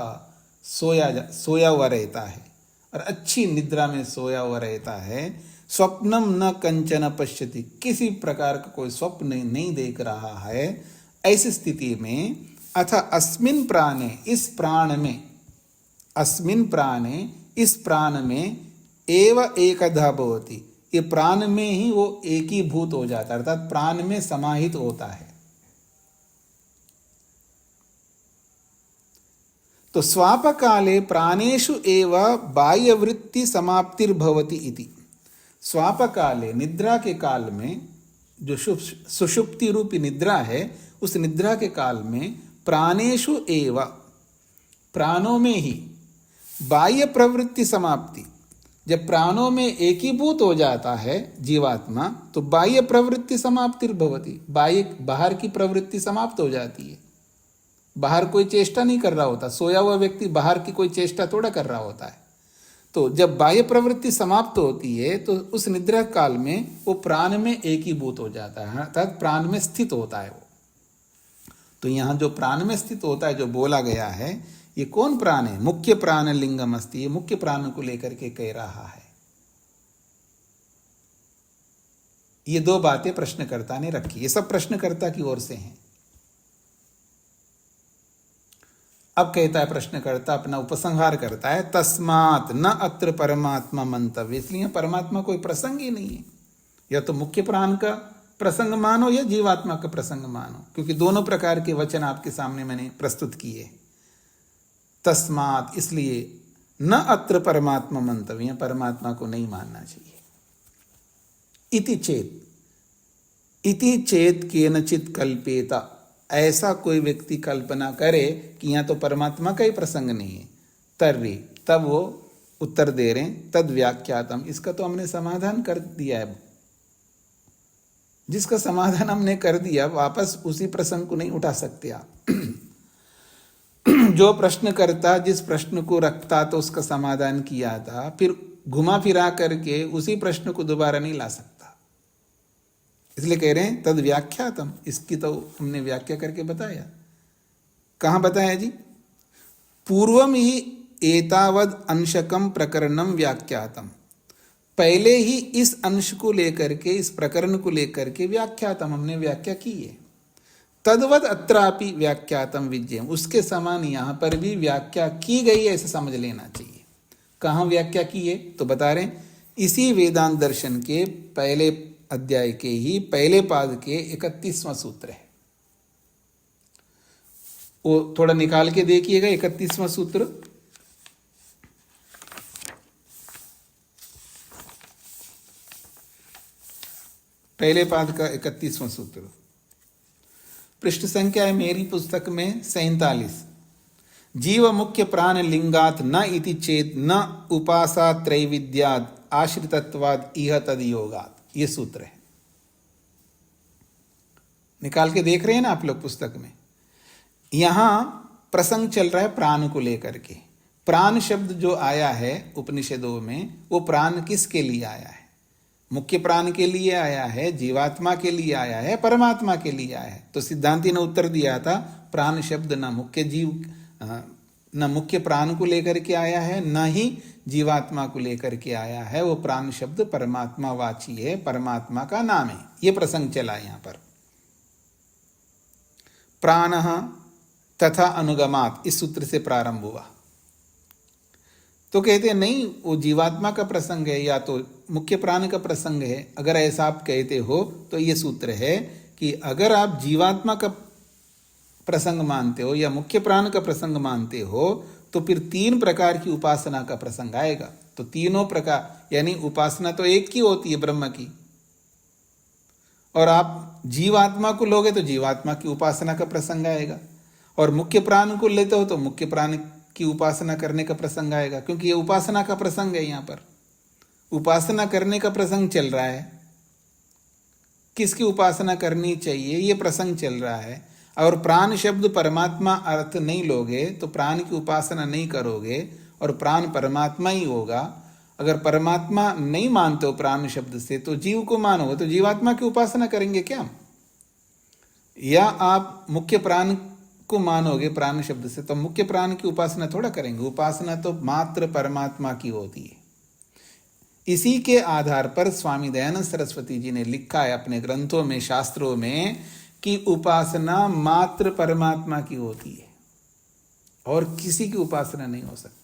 Speaker 1: सोया हुआ रहता है और अच्छी निद्रा में सोया हुआ रहता है, स्वप्नम न कंचन पश्यति, किसी प्रकार का कोई स्वप्न नहीं देख रहा है, ऐसी स्थिति में अथ अस्मिन् प्राणे, इस प्राण में, अस्मिन् प्राणे, इस प्राण में एव एकधा भवति, ये प्राण में ही वो एकीभूत हो जाता है, अर्थात प्राण में समाहित होता है। तो स्वापकाले प्राणेषु एव बाह्यवृत्ति समाप्तिर्भवति इति। स्वापकाले, निद्रा के काल में, जो सुषुप्ति रूपी निद्रा है, उस निद्रा के काल में प्राणेषु एव, प्राणों में ही बाह्य प्रवृत्ति समाप्ति, जब प्राणों में एकीभूत हो जाता है जीवात्मा, तो बाह्य प्रवृत्ति समाप्तिर्भवति, बाहर की प्रवृत्ति समाप्त हो जाती है। बाहर कोई चेष्टा नहीं कर रहा होता, सोया हुआ व्यक्ति बाहर की कोई चेष्टा थोड़ा कर रहा होता है। तो जब बाह्य प्रवृत्ति समाप्त होती है, तो उस निद्रा काल में वो प्राण में एकीभूत हो जाता है, अर्थात प्राण में स्थित होता है वो। तो यहाँ जो प्राण में स्थित होता है, जो बोला गया है, ये कौन प्राण है? मुख्य प्राण लिंगम अस्ति, ये मुख्य प्राण को लेकर के कह रहा है। ये दो बातें प्रश्नकर्ता ने रखी, ये सब प्रश्नकर्ता की ओर से हैं। अब कहता है प्रश्नकर्ता, अपना उपसंहार करता है, तस्मात् न अत्र परमात्मा मंतव्य, इसलिए परमात्मा कोई प्रसंग ही नहीं है। या तो मुख्य प्राण का प्रसंग मानो या जीवात्मा का प्रसंग मानो, क्योंकि दोनों प्रकार के वचन आपके सामने मैंने प्रस्तुत किए। तस्मात्, इसलिए, न अत्र परमात्मा मंतव्य, परमात्मा को नहीं मानना चाहिए। इति चेत केनचित कल्पेता, ऐसा कोई व्यक्ति कल्पना करे कि यहाँ तो परमात्मा का ही प्रसंग नहीं है, तर्हि, तब वो उत्तर दे रहे हैं, तद व्याख्यातम, इसका तो हमने समाधान कर दिया है। जिसका समाधान हमने कर दिया, वापस उसी प्रसंग को नहीं उठा सकते आप। जो प्रश्न करता, जिस प्रश्न को रखता तो उसका समाधान किया था, फिर घुमा फिरा करके उसी प्रश्न को दोबारा नहीं ला सकता। इसलिए कह रहे हैं तद व्याख्यातम, इसकी तो हमने व्याख्या करके बताया। कहाँ बताया जी? पूर्वम ही एतावद अंशकम प्रकरणम व्याख्यातम, पहले ही इस अंश को लेकर के, इस प्रकरण को लेकर के व्याख्यातम, हमने व्याख्या की है। तद्वद अत्रापि व्याख्यातम विज्ञेयम, उसके समान यहाँ पर भी व्याख्या की गई है, ऐसे समझ लेना चाहिए। कहाँ व्याख्या की है? तो बता रहे हैं इसी वेदांत दर्शन के पहले अध्याय के ही पहले पाद के 31वां सूत्र है। वो थोड़ा निकाल के देखिएगा 31वां सूत्र। पहले पाद का 31वां सूत्र, पृष्ठ संख्या है मेरी पुस्तक में 47। जीव मुख्य प्राण लिंगात न इति चेत न उपासा त्रैविद्याद आश्रितत्वाद इह तद योगात, ये सूत्र है। निकाल के देख रहे हैं ना आप लोग पुस्तक में। यहां प्रसंग चल रहा है प्राण को लेकर के। प्राण शब्द जो आया है उपनिषदों में, वो प्राण किसके लिए आया है? मुख्य प्राण के लिए आया है, जीवात्मा के लिए आया है, परमात्मा के लिए आया है। तो सिद्धांति ने उत्तर दिया था प्राण शब्द न मुख्य जीव, न मुख्य प्राण को लेकर के आया है, न ही जीवात्मा को लेकर के आया है। वो प्राण शब्द परमात्मा वाची है, परमात्मा का नाम है। ये प्रसंग चला यहां पर। प्राण तथा अनुगमात, इस सूत्र से प्रारंभ हुआ। तो कहते हैं नहीं, वो जीवात्मा का प्रसंग है या तो मुख्य प्राण का प्रसंग है। अगर ऐसा आप कहते हो तो ये सूत्र है कि अगर आप जीवात्मा का प्रसंग मानते हो या मुख्य प्राण का प्रसंग मानते हो तो फिर 3 प्रकार की उपासना का प्रसंग आएगा। तो तीनों प्रकार, यानी उपासना तो एक की होती है ब्रह्म की, और आप जीवात्मा को लोगे तो जीवात्मा की उपासना का प्रसंग आएगा, और मुख्य प्राण को लेते हो तो मुख्य प्राण की उपासना करने का प्रसंग आएगा, क्योंकि ये उपासना का प्रसंग है। यहाँ पर उपासना करने का प्रसंग चल रहा है। किसकी उपासना करनी चाहिए ये प्रसंग चल रहा है। और प्राण शब्द परमात्मा अर्थ नहीं लोगे तो प्राण की उपासना नहीं करोगे, और प्राण परमात्मा ही होगा। अगर परमात्मा नहीं मानते हो प्राण शब्द से तो जीव को मानोगे, तो जीवात्मा की उपासना करेंगे क्या? या आप मुख्य प्राण को मानोगे प्राण शब्द से तो मुख्य प्राण की उपासना थोड़ा करेंगे। उपासना तो मात्र परमात्मा की होती है। इसी के आधार पर स्वामी दयानंद सरस्वती जी ने लिखा है अपने ग्रंथों में, शास्त्रों में, कि उपासना मात्र परमात्मा की होती है और किसी की उपासना नहीं हो सकती।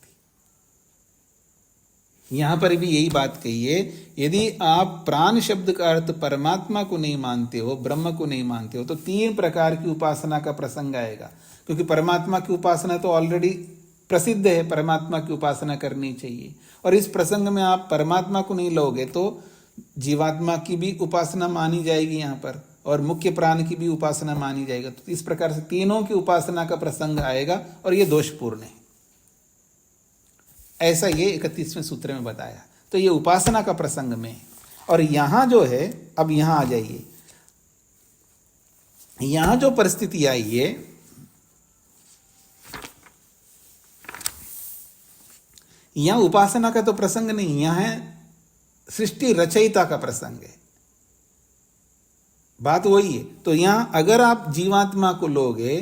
Speaker 1: यहां पर भी यही बात कही है। यदि आप प्राण शब्द का अर्थ परमात्मा को नहीं मानते हो, ब्रह्म को नहीं मानते हो, तो 3 प्रकार की उपासना का प्रसंग आएगा। क्योंकि परमात्मा की उपासना तो ऑलरेडी प्रसिद्ध है, परमात्मा की उपासना करनी चाहिए। और इस प्रसंग में आप परमात्मा को नहीं लोगे तो जीवात्मा की भी उपासना मानी जाएगी यहाँ पर, और मुख्य प्राण की भी उपासना मानी जाएगी। तो इस प्रकार से तीनों की उपासना का प्रसंग आएगा, और ये दोषपूर्ण है। ऐसा ये 31वें सूत्र में बताया। तो ये उपासना का प्रसंग में। और यहां जो है, अब यहां आ जाइए, यहां जो परिस्थिति आई है, यहां उपासना का तो प्रसंग नहीं, यहां है सृष्टि रचयिता का प्रसंग है। बात वही है। तो यहां अगर आप जीवात्मा को लोगे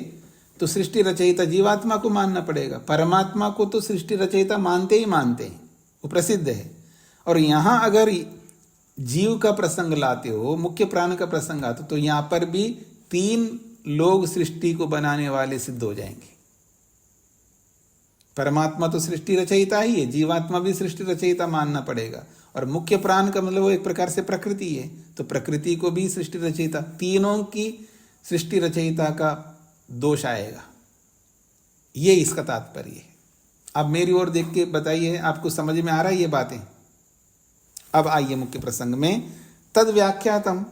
Speaker 1: तो सृष्टि रचयिता जीवात्मा को मानना पड़ेगा। परमात्मा को तो सृष्टि रचयिता मानते ही मानते हैं, वो प्रसिद्ध है। और यहां अगर जीव का प्रसंग लाते हो, मुख्य प्राण का प्रसंग आते हो, तो यहां पर भी 3 लोग सृष्टि को बनाने वाले सिद्ध हो जाएंगे। परमात्मा तो सृष्टि रचयिता ही है, जीवात्मा भी सृष्टि रचयिता मानना पड़ेगा। और मुख्य प्राण का मतलब वो एक प्रकार से प्रकृति है, तो प्रकृति को भी सृष्टि रचयिता, तीनों की सृष्टि रचयिता का दोष आएगा। ये इसका तात्पर्य है। अब मेरी ओर देख के बताइए, आपको समझ में आ रहा है ये बातें? अब आइए मुख्य प्रसंग में। तद व्याख्यातम,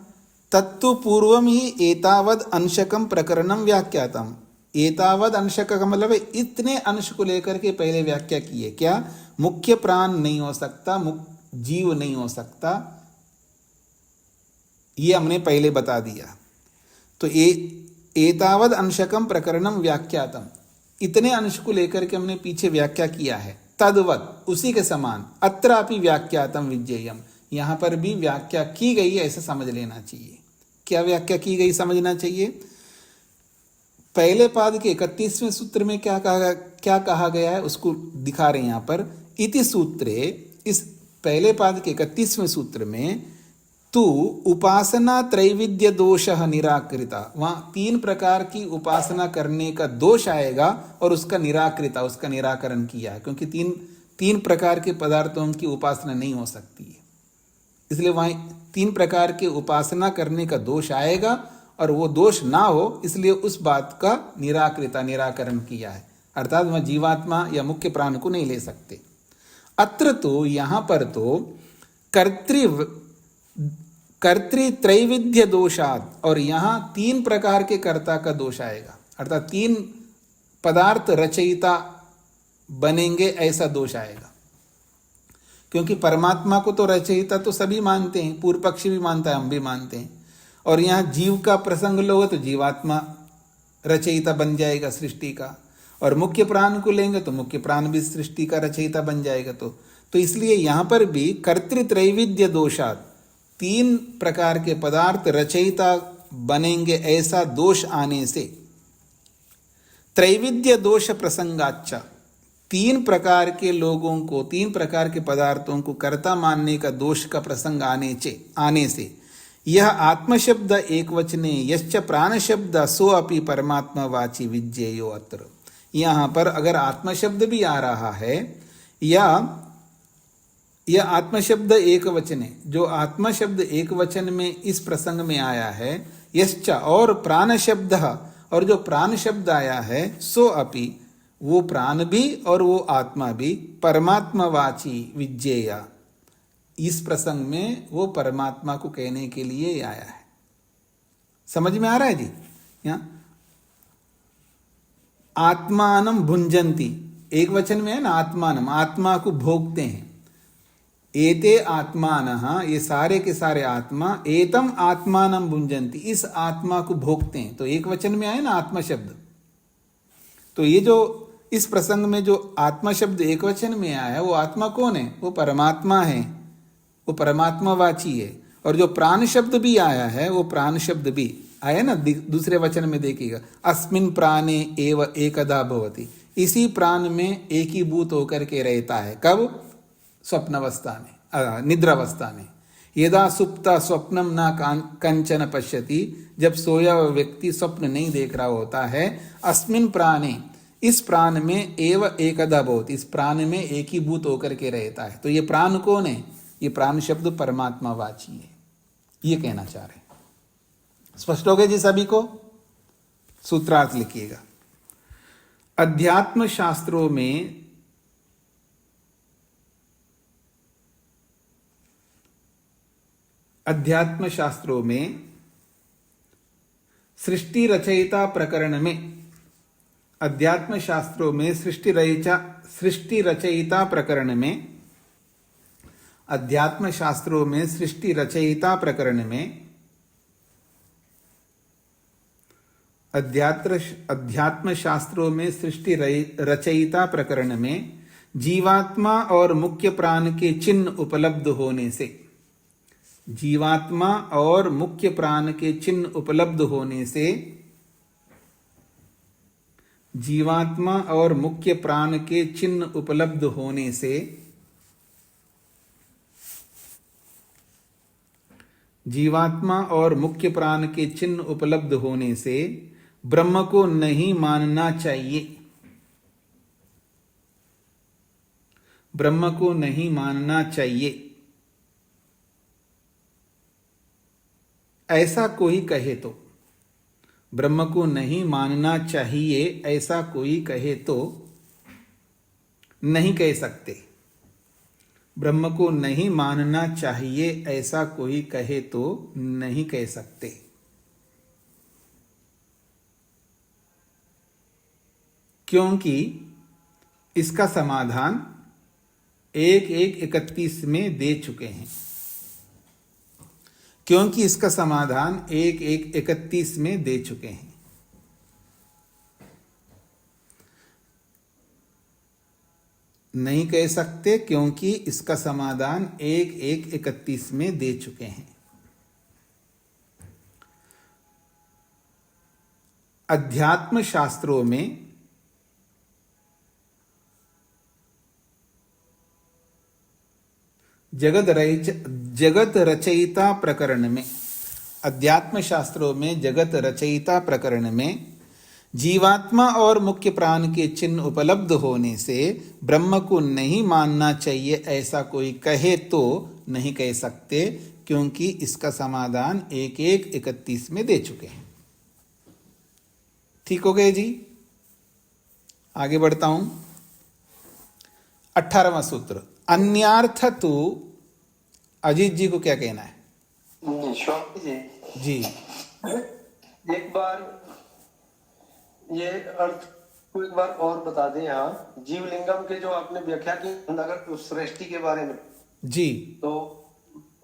Speaker 1: तत्तु पूर्वम ही एतावद अंशकम प्रकरणम व्याख्यातम। एतावद अंशक का मतलब है इतने अंश को लेकर के पहले व्याख्या की है। क्या? मुख्य प्राण नहीं हो सकता, जीव नहीं हो सकता, ये हमने पहले बता दिया। तो एतावद अंशकम प्रकरणम व्याख्यातम, इतने अंश को लेकर के हमने पीछे व्याख्या किया है। तद्वत, उसी के समान, अत्रापि व्याख्यातम विज्ञेयम, यहाँ पर भी व्याख्या की गई है, ऐसा समझ लेना चाहिए। क्या व्याख्या की गई समझना चाहिए। पहले पाद के 31वें सूत्र में क्या कहा गया है उसको दिखा रहे हैं यहाँ पर। इति सूत्रे, इस पहले पाद के 31वें सूत्र में तू उपासना त्रैविध्य दोष निराकृता, वहाँ 3 प्रकार की उपासना करने का दोष आएगा और उसका निराकृता, उसका निराकरण किया है, क्योंकि तीन प्रकार के पदार्थों की उपासना नहीं हो सकती है, इसलिए वहाँ 3 प्रकार के उपासना करने का दोष आएगा और वो दोष ना हो इसलिए उस बात का निराकरण किया है, अर्थात वह जीवात्मा या मुख्य प्राण को नहीं ले सकते। अत्र तो यहाँ पर तो कर्तृत्रैविध्य दोषात, और यहाँ 3 प्रकार के कर्ता का दोष आएगा, अर्थात 3 पदार्थ रचयिता बनेंगे ऐसा दोष आएगा। क्योंकि परमात्मा को तो रचयिता तो सभी मानते हैं, पूर्व पक्षी भी मानता है, हम भी मानते हैं, और यहाँ जीव का प्रसंग लोगे तो जीवात्मा रचयिता बन जाएगा सृष्टि का, और मुख्य प्राण को लेंगे तो मुख्य प्राण भी सृष्टि का रचयिता बन जाएगा। तो इसलिए यहाँ पर भी कर्तृत्रैविध्य दोषात, 3 प्रकार के पदार्थ रचयिता बनेंगे ऐसा दोष आने से, त्रैविध्य दोष प्रसंगाच्च, 3 प्रकार के लोगों को, 3 प्रकार के पदार्थों को कर्ता मानने का दोष का प्रसंग आने से यह आत्मशब्द एकवचने यश्च प्राण शब्द सो अपि परमात्मा वाची विज्ञेयो अत्र। यहाँ पर अगर आत्मशब्द भी आ रहा है या यह आत्मशब्द एकवचने, जो आत्मशब्द एकवचन में इस प्रसंग में आया है, यश्च, और प्राण शब्द, और जो प्राण शब्द आया है, सो अपि, वो प्राण भी और वो आत्मा भी परमात्मा वाची विज्ञेया, इस प्रसंग में वो परमात्मा को कहने के लिए आया है। समझ में आ रहा है जी। यहाँ आत्मानम भुंजंती, एक वचन में है ना, आत्मानम, आत्मा को भोगते हैं। एते आत्मानः, ये सारे के सारे आत्मा, एतम आत्मानम भुंजंती, इस आत्मा को भोगते हैं। तो एक वचन में आए ना आत्मा शब्द, तो ये जो इस प्रसंग में जो आत्मा शब्द एक वचन में आया है, वो आत्मा कौन है? वो परमात्मा है, वो परमात्मावाची है। और जो प्राण शब्द भी आया है, वो प्राण शब्द भी आया ना दूसरे वचन में, देखिएगा, अस्मिन् प्राणे एव एकदा भवति, इसी प्राण में एकीभूत होकर के रहता है। कब? स्वप्नावस्था में, निद्रावस्था में। यदा सुप्ता स्वप्नम ना कंचन पश्यति, जब सोया हुआ व्यक्ति स्वप्न नहीं देख रहा होता है, अस्मिन् प्राणे, इस प्राण में एव एकदा भवति, इस प्राण में एकीभूत होकर के रहता है। तो ये प्राण कौन है? ये प्राण शब्द परमात्मा वाची है, ये कहना चाह रहे हैं। स्पष्ट हो गया जी सभी को? सूत्रार्थ लिखिएगा। अध्यात्म शास्त्रों में सृष्टि रचयिता प्रकरण में, अध्यात्म शास्त्रों में सृष्टि रचयिता प्रकरण में, अध्यात्म शास्त्रों में सृष्टि रचयिता प्रकरण में, अध्यात्म शास्त्रों में सृष्टि रचयिता प्रकरण में जीवात्मा और मुख्य प्राण के चिन्ह उपलब्ध होने से, जीवात्मा और मुख्य प्राण के चिन्ह उपलब्ध होने से, जीवात्मा और मुख्य प्राण के चिन्ह उपलब्ध होने से, जीवात्मा और मुख्य प्राण के चिन्ह उपलब्ध होने से ब्रह्म को नहीं मानना चाहिए, ब्रह्म को नहीं मानना चाहिए। ऐसा कोई कहे तो, ब्रह्म को नहीं मानना चाहिए ऐसा कोई कहे तो नहीं कह सकते। ब्रह्म को नहीं मानना चाहिए ऐसा कोई कहे तो नहीं कह सकते। क्योंकि इसका समाधान 1:1:31 में दे चुके हैं। क्योंकि इसका समाधान 1-1-31 में दे चुके हैं। नहीं कह सकते क्योंकि इसका समाधान 1-1-31 में दे चुके हैं। अध्यात्म शास्त्रों में जगत रचयिता प्रकरण में, अध्यात्म शास्त्रों में जगत रचयिता प्रकरण में जीवात्मा और मुख्य प्राण के चिन्ह उपलब्ध होने से ब्रह्म को नहीं मानना चाहिए ऐसा कोई कहे तो नहीं कह सकते, क्योंकि इसका समाधान 1-1-31 में दे चुके हैं। ठीक हो गए जी। आगे बढ़ता हूं। 18वां सूत्र, अन्यार्थ तो अजीत जी को क्या कहना है?
Speaker 3: स्वामी
Speaker 1: जी
Speaker 3: एक बार ये अर्थ को एक बार और बता दें। यहाँ जीवलिंगम के जो आपने व्याख्या की अगर सृष्टि के बारे में,
Speaker 1: जी,
Speaker 3: तो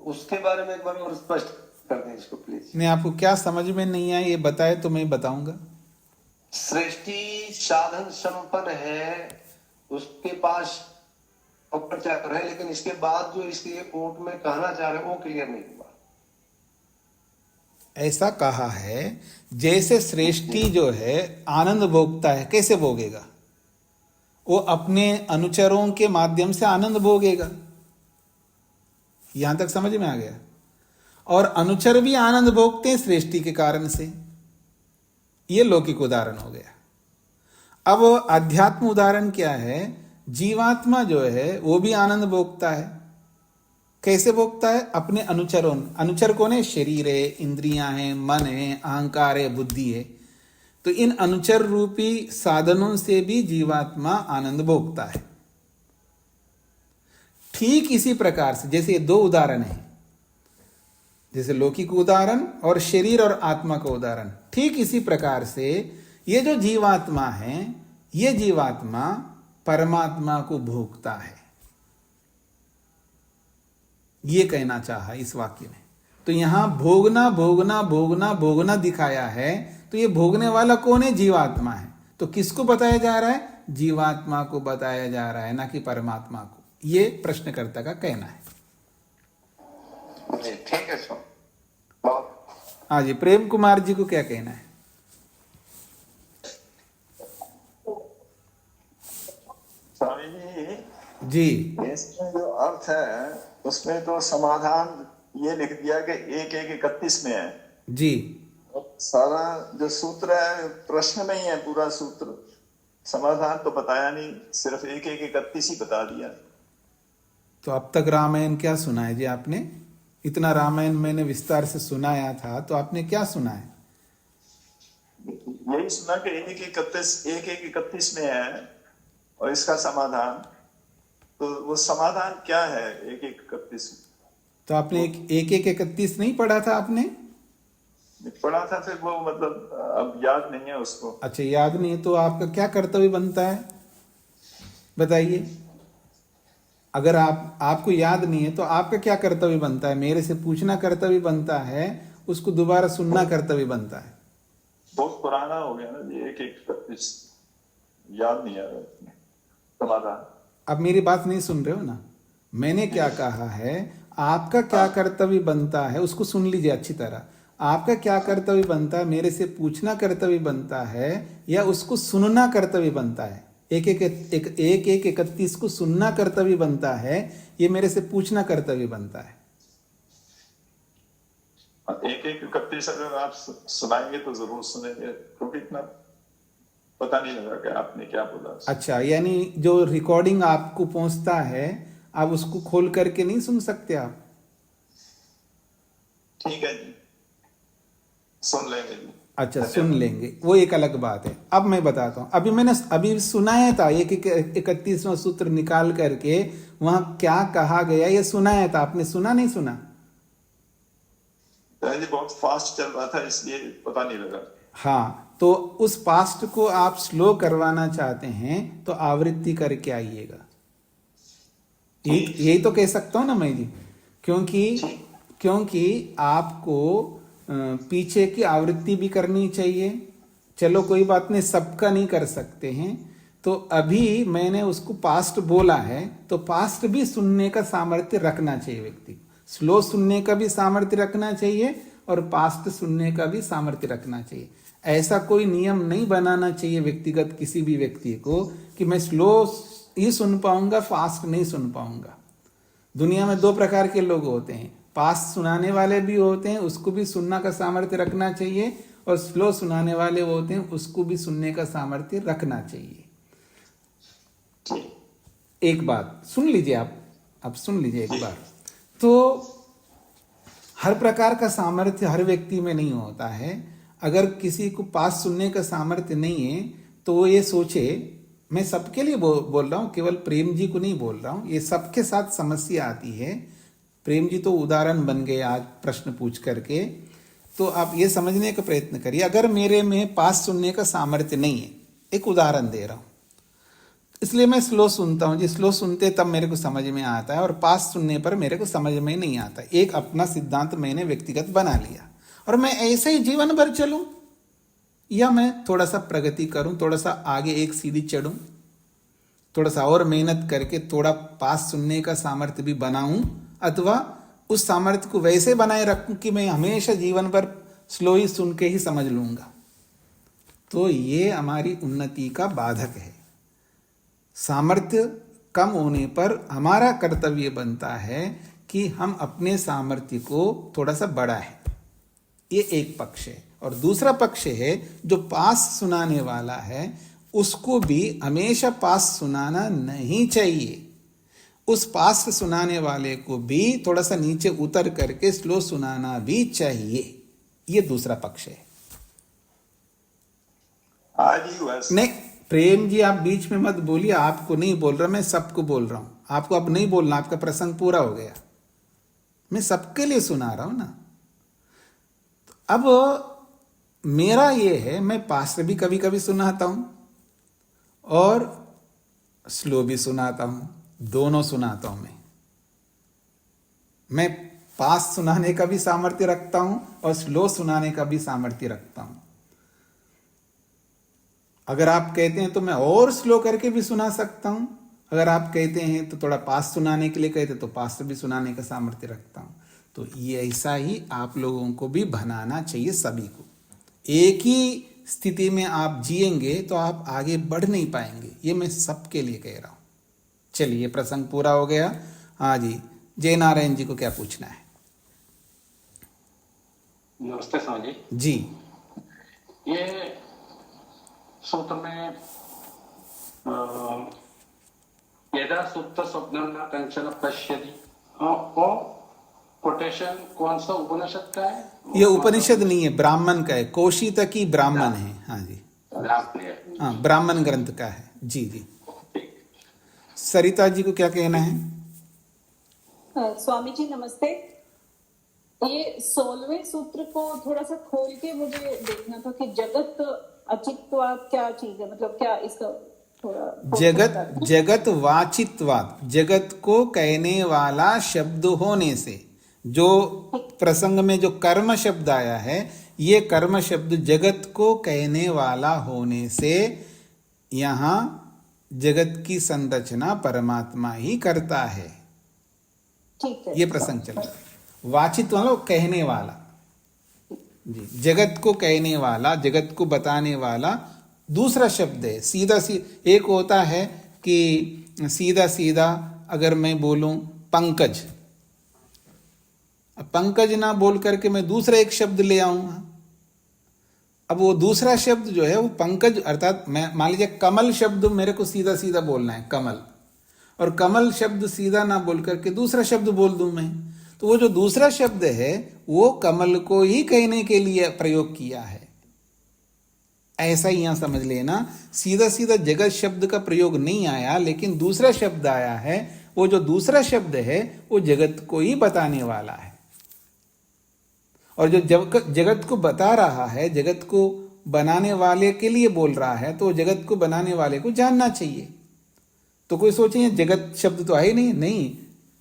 Speaker 3: उसके बारे में एक बार और स्पष्ट कर दें इसको प्लीज।
Speaker 1: नहीं, आपको क्या समझ में नहीं आया ये बताए तो मैं बताऊंगा।
Speaker 3: सृष्टि साधन संपन्न है, उसके पास उपचार है, लेकिन इसके बाद जो इसके कोर्ट में कहना चाह रहे हैं वो क्लियर नहीं हुआ।
Speaker 1: ऐसा कहा है जैसे सृष्टि जो है आनंद भोगता है, कैसे भोगेगा? वो अपने अनुचरों के माध्यम से आनंद भोगेगा। यहां तक समझ में आ गया? और अनुचर भी आनंद भोगते हैं सृष्टि के कारण से। ये लौकिक उदाहरण हो गया। अब अध्यात्म उदाहरण क्या है? जीवात्मा जो है वो भी आनंद भोगता है। कैसे भोगता है? अपने अनुचरों, अनुचर कौन है? शरीर है, इंद्रियां हैं, मन है, अहंकार है, बुद्धि है। तो इन अनुचर रूपी साधनों से भी जीवात्मा आनंद भोगता है। ठीक इसी प्रकार से, जैसे ये दो उदाहरण हैं, जैसे लौकिक उदाहरण और शरीर और आत्मा का उदाहरण, ठीक इसी प्रकार से ये जो जीवात्मा है, ये जीवात्मा परमात्मा को भोगता है। ये कहना चाहा इस वाक्य में। तो यहां भोगना भोगना भोगना भोगना दिखाया है, तो ये भोगने वाला कौन है? जीवात्मा है। तो किसको बताया जा रहा है? जीवात्मा को बताया जा रहा है, ना कि परमात्मा को। ये प्रश्नकर्ता का कहना है।
Speaker 3: ठीक है सर।
Speaker 1: हाँ जी, प्रेम कुमार जी को क्या कहना है?
Speaker 4: स्वामी
Speaker 1: जी,
Speaker 4: इसमें जो अर्थ है उसमें तो समाधान ये लिख दिया कि 1-1-31 में है।
Speaker 1: जी,
Speaker 4: सारा जो सूत्र है प्रश्न में ही है, पूरा सूत्र। समाधान तो बताया नहीं, सिर्फ 1-1-31 ही बता दिया।
Speaker 1: तो अब तक रामायण क्या सुना है जी आपने? इतना रामायण मैंने विस्तार से सुनाया था, तो आपने क्या सुना है?
Speaker 4: यही सुना कि 1-1-31 में है और इसका समाधान। तो वो समाधान क्या है 1-1-31?
Speaker 1: तो आपने 1-1-31 नहीं पढ़ा था आपने?
Speaker 4: पढ़ा था, फिर वो मतलब अब याद नहीं है उसको।
Speaker 1: अच्छा, याद नहीं है तो आपका क्या कर्तव्य बनता है बताइए? अगर आपको याद नहीं है तो आपका क्या कर्तव्य बनता है? मेरे से पूछना कर्तव्य बनता है, उसको दोबारा सुनना कर्तव्य बनता है।
Speaker 4: बहुत पुराना हो गया ना ये 1-1-31, याद नहीं आ रहा समाधान।
Speaker 1: अब मेरी बात नहीं सुन रहे हो ना? मैंने क्या कहा है, आपका क्या कर्तव्य बनता है उसको सुन लीजिए अच्छी तरह। आपका क्या कर्तव्य बनता है? मेरे से पूछना कर्तव्य बनता है या उसको सुनना कर्तव्य बनता है? 1-1-31 को सुनना कर्तव्य बनता है, ये मेरे से पूछना कर्तव्य बनता है।
Speaker 4: 1-1-31 अगर आप सुनाएंगे तो जरूर सुनेंगे, क्योंकि इतना पता नहीं लगा कि आपने क्या बोला।
Speaker 1: अच्छा, यानी जो रिकॉर्डिंग आपको पहुंचता है आप उसको खोल करके नहीं सुन सकते आप?
Speaker 4: ठीक है जी, सुन लेंगे जी।
Speaker 1: अच्छा, सुन लेंगे, वो एक अलग बात है। अब मैं बताता हूं, अभी सुनाया था 1-1-31वां सूत्र निकाल करके वहां क्या कहा गया ये सुनाया था। आपने सुना नहीं सुना?
Speaker 4: जी बहुत फास्ट चल रहा था इसलिए पता नहीं लगा।
Speaker 1: हाँ, तो उस पास्ट को आप स्लो करवाना चाहते हैं तो आवृत्ति करके आइएगा। यही तो कह सकता हूं ना मैं जी, क्योंकि क्योंकि आपको पीछे की आवृत्ति भी करनी चाहिए। चलो कोई बात नहीं, सबका नहीं कर सकते हैं, तो अभी मैंने उसको पास्ट बोला है, तो पास्ट भी सुनने का सामर्थ्य रखना चाहिए व्यक्ति को। स्लो सुनने का भी सामर्थ्य रखना चाहिए और पास्ट सुनने का भी सामर्थ्य रखना चाहिए। ऐसा कोई नियम नहीं बनाना चाहिए व्यक्तिगत किसी भी व्यक्ति को कि मैं स्लो ही सुन पाऊंगा, फास्ट नहीं सुन पाऊंगा। दुनिया में दो प्रकार के लोग होते हैं, फास्ट सुनाने वाले भी होते हैं, उसको भी सुनना का सामर्थ्य रखना चाहिए, और स्लो सुनाने वाले होते हैं, उसको भी सुनने का सामर्थ्य रखना चाहिए। एक बात सुन लीजिए आप, अब सुन लीजिए एक बार। तो हर प्रकार का सामर्थ्य हर व्यक्ति में नहीं होता है। अगर किसी को पास सुनने का सामर्थ्य नहीं है तो वो ये सोचे, मैं सबके लिए बोल रहा हूँ, केवल प्रेम जी को नहीं बोल रहा हूँ, ये सबके साथ समस्या आती है। प्रेम जी तो उदाहरण बन गए आज प्रश्न पूछ करके। तो आप ये समझने का प्रयत्न करिए, अगर मेरे में पास सुनने का सामर्थ्य नहीं है, एक उदाहरण दे रहा हूँ, इसलिए मैं स्लो सुनता हूँ जी। स्लो सुनते तब मेरे को समझ में आता है और पास सुनने पर मेरे को समझ में नहीं आता। एक अपना सिद्धांत मैंने व्यक्तिगत बना लिया और मैं ऐसे ही जीवन भर चलूं, या मैं थोड़ा सा प्रगति करूं, थोड़ा सा आगे एक सीढ़ी चढ़ूं, थोड़ा सा और मेहनत करके थोड़ा पास सुनने का सामर्थ्य भी बनाऊं, अथवा उस सामर्थ्य को वैसे बनाए रखूं कि मैं हमेशा जीवन भर स्लो ही सुन के ही समझ लूंगा। तो ये हमारी उन्नति का बाधक है। सामर्थ्य कम होने पर हमारा कर्तव्य बनता है कि हम अपने सामर्थ्य को थोड़ा सा बढ़ाएं। ये एक पक्ष है। और दूसरा पक्ष है जो पास सुनाने वाला है, उसको भी हमेशा पास सुनाना नहीं चाहिए। उस पास सुनाने वाले को भी थोड़ा सा नीचे उतर करके स्लो सुनाना भी चाहिए। ये दूसरा पक्ष है। नहीं प्रेम जी, आप बीच में मत बोलिए, आपको नहीं बोल रहा, मैं सबको बोल रहा हूं। आपको अब नहीं बोलना, आपका प्रसंग पूरा हो गया। मैं सबके लिए सुना रहा हूं ना। अब मेरा ये है, मैं पास से भी कभी कभी सुनाता हूं और स्लो भी सुनाता हूं, दोनों सुनाता हूं। मैं पास सुनाने का भी सामर्थ्य रखता हूं और स्लो सुनाने का भी सामर्थ्य रखता हूं। अगर आप कहते हैं तो मैं और स्लो करके भी सुना सकता हूं। अगर आप कहते हैं तो थोड़ा पास सुनाने के लिए कहते तो पास से भी सुनाने का सामर्थ्य रखता हूं। तो ये ऐसा ही आप लोगों को भी बनाना चाहिए सभी को। एक ही स्थिति में आप जिएंगे तो आप आगे बढ़ नहीं पाएंगे। ये मैं सबके लिए कह रहा हूं। चलिए प्रसंग पूरा हो गया। हाँ जी, जय नारायण जी को क्या पूछना है?
Speaker 5: नमस्ते स्वामी
Speaker 1: जी।
Speaker 5: ये सूत्र में यदा सुप्त स्वप्न न कंचन पश्यति, वो कोटेशन कौन सा उपनिषद का है?
Speaker 1: ये उपनिषद नहीं है, ब्राह्मण का है। कौशितकी ब्राह्मण है। हाँ जी, हाँ ब्राह्मण ग्रंथ का है। जी जी। सरिता जी को क्या कहना है?
Speaker 6: स्वामी जी नमस्ते। ये 16वें सूत्र को थोड़ा सा खोल के मुझे देखना था कि जगत अचित्वाद क्या चीज है, मतलब क्या इसका थोड़ा
Speaker 1: जगत वाचित्वाद, जगत को कहने वाला शब्द होने से, जो प्रसंग में जो कर्म शब्द आया है, ये कर्म शब्द जगत को कहने वाला होने से यहाँ जगत की संरचना परमात्मा ही करता है।
Speaker 6: ठीक है,
Speaker 1: ये प्रसंग चल रहा है। वाचित मतलब कहने वाला जी, जगत को कहने वाला, जगत को बताने वाला दूसरा शब्द है। सीधा एक होता है कि सीधा सीधा अगर मैं बोलूं पंकज, पंकज ना बोल करके मैं दूसरा एक शब्द ले आऊंगा। अब वो दूसरा शब्द जो है वो पंकज, अर्थात मैं मान लीजिए कमल शब्द मेरे को सीधा सीधा बोलना है, कमल, और कमल शब्द सीधा ना बोल करके दूसरा शब्द बोल दूं मैं, तो वो जो दूसरा शब्द है वो कमल को ही कहने के लिए प्रयोग किया है। ऐसा ही यहां समझ लेना, सीधा सीधा जगत शब्द का प्रयोग नहीं आया, लेकिन दूसरा शब्द आया है। वो जो दूसरा शब्द है वो जगत को ही बताने वाला है, और जो जगत को बता रहा है, जगत को बनाने वाले के लिए बोल रहा है, तो जगत को बनाने वाले को जानना चाहिए। तो कोई सोचे जगत शब्द तो है ही नहीं,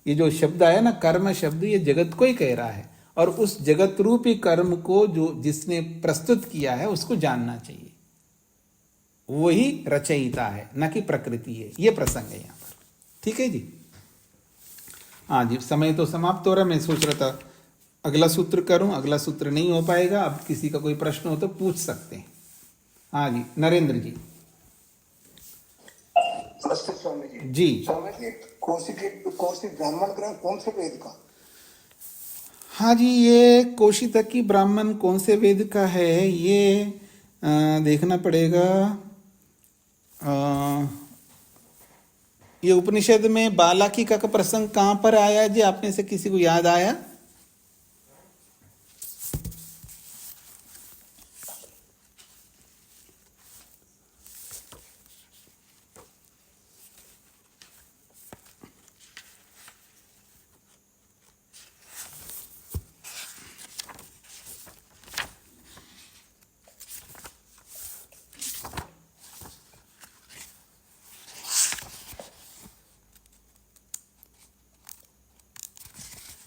Speaker 1: ये जो शब्द आया ना कर्म शब्द, ये जगत को ही कह रहा है, और उस जगत रूपी कर्म को जो जिसने प्रस्तुत किया है उसको जानना चाहिए। वही रचयिता है, न कि प्रकृति है। ये प्रसंग है यहाँ पर। ठीक है जी। हाँ जी, समय तो समाप्त हो रहा। मैं सोच रहा था अगला सूत्र करूं, अगला सूत्र नहीं हो पाएगा। अब किसी का कोई प्रश्न हो तो पूछ सकते हैं। हाँ जी, नरेंद्र जी।
Speaker 7: नमस्ते स्वामी जी।
Speaker 1: जी
Speaker 7: स्वामी जी, कौशिक ब्राह्मण ग्रंथ कौन से वेद का?
Speaker 1: हाँ जी, ये कौशितकी ब्राह्मण कौन से वेद का है ये देखना पड़ेगा। ये उपनिषद में बालाकी का प्रसंग कहाँ पर आया जी? आप में से किसी को याद आया?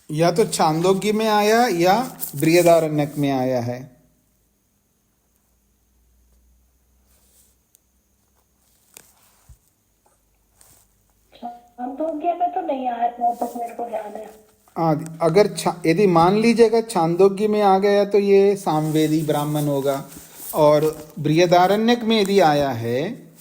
Speaker 1: या तो छांदोग्य में आया या बृहदारण्यक में आया है।
Speaker 8: छांदोग्य में तो नहीं आया, जहाँ तक मेरे को याद है।
Speaker 1: अगर यदि मान लीजिएगा छांदोग्य में आ गया तो ये सामवेदी ब्राह्मण होगा, और बृहदारण्यक में यदि आया है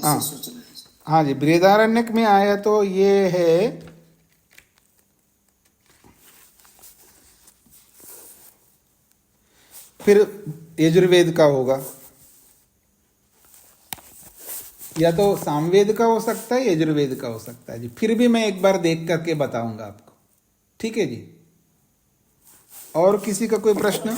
Speaker 1: हाँ हाँ जी, बृहदारण्यक में आया तो ये है फिर यजुर्वेद का होगा, या तो सामवेद का हो सकता है, यजुर्वेद का हो सकता है जी। फिर भी मैं एक बार देख करके बताऊंगा आपको। ठीक है जी। और किसी का कोई प्रश्न?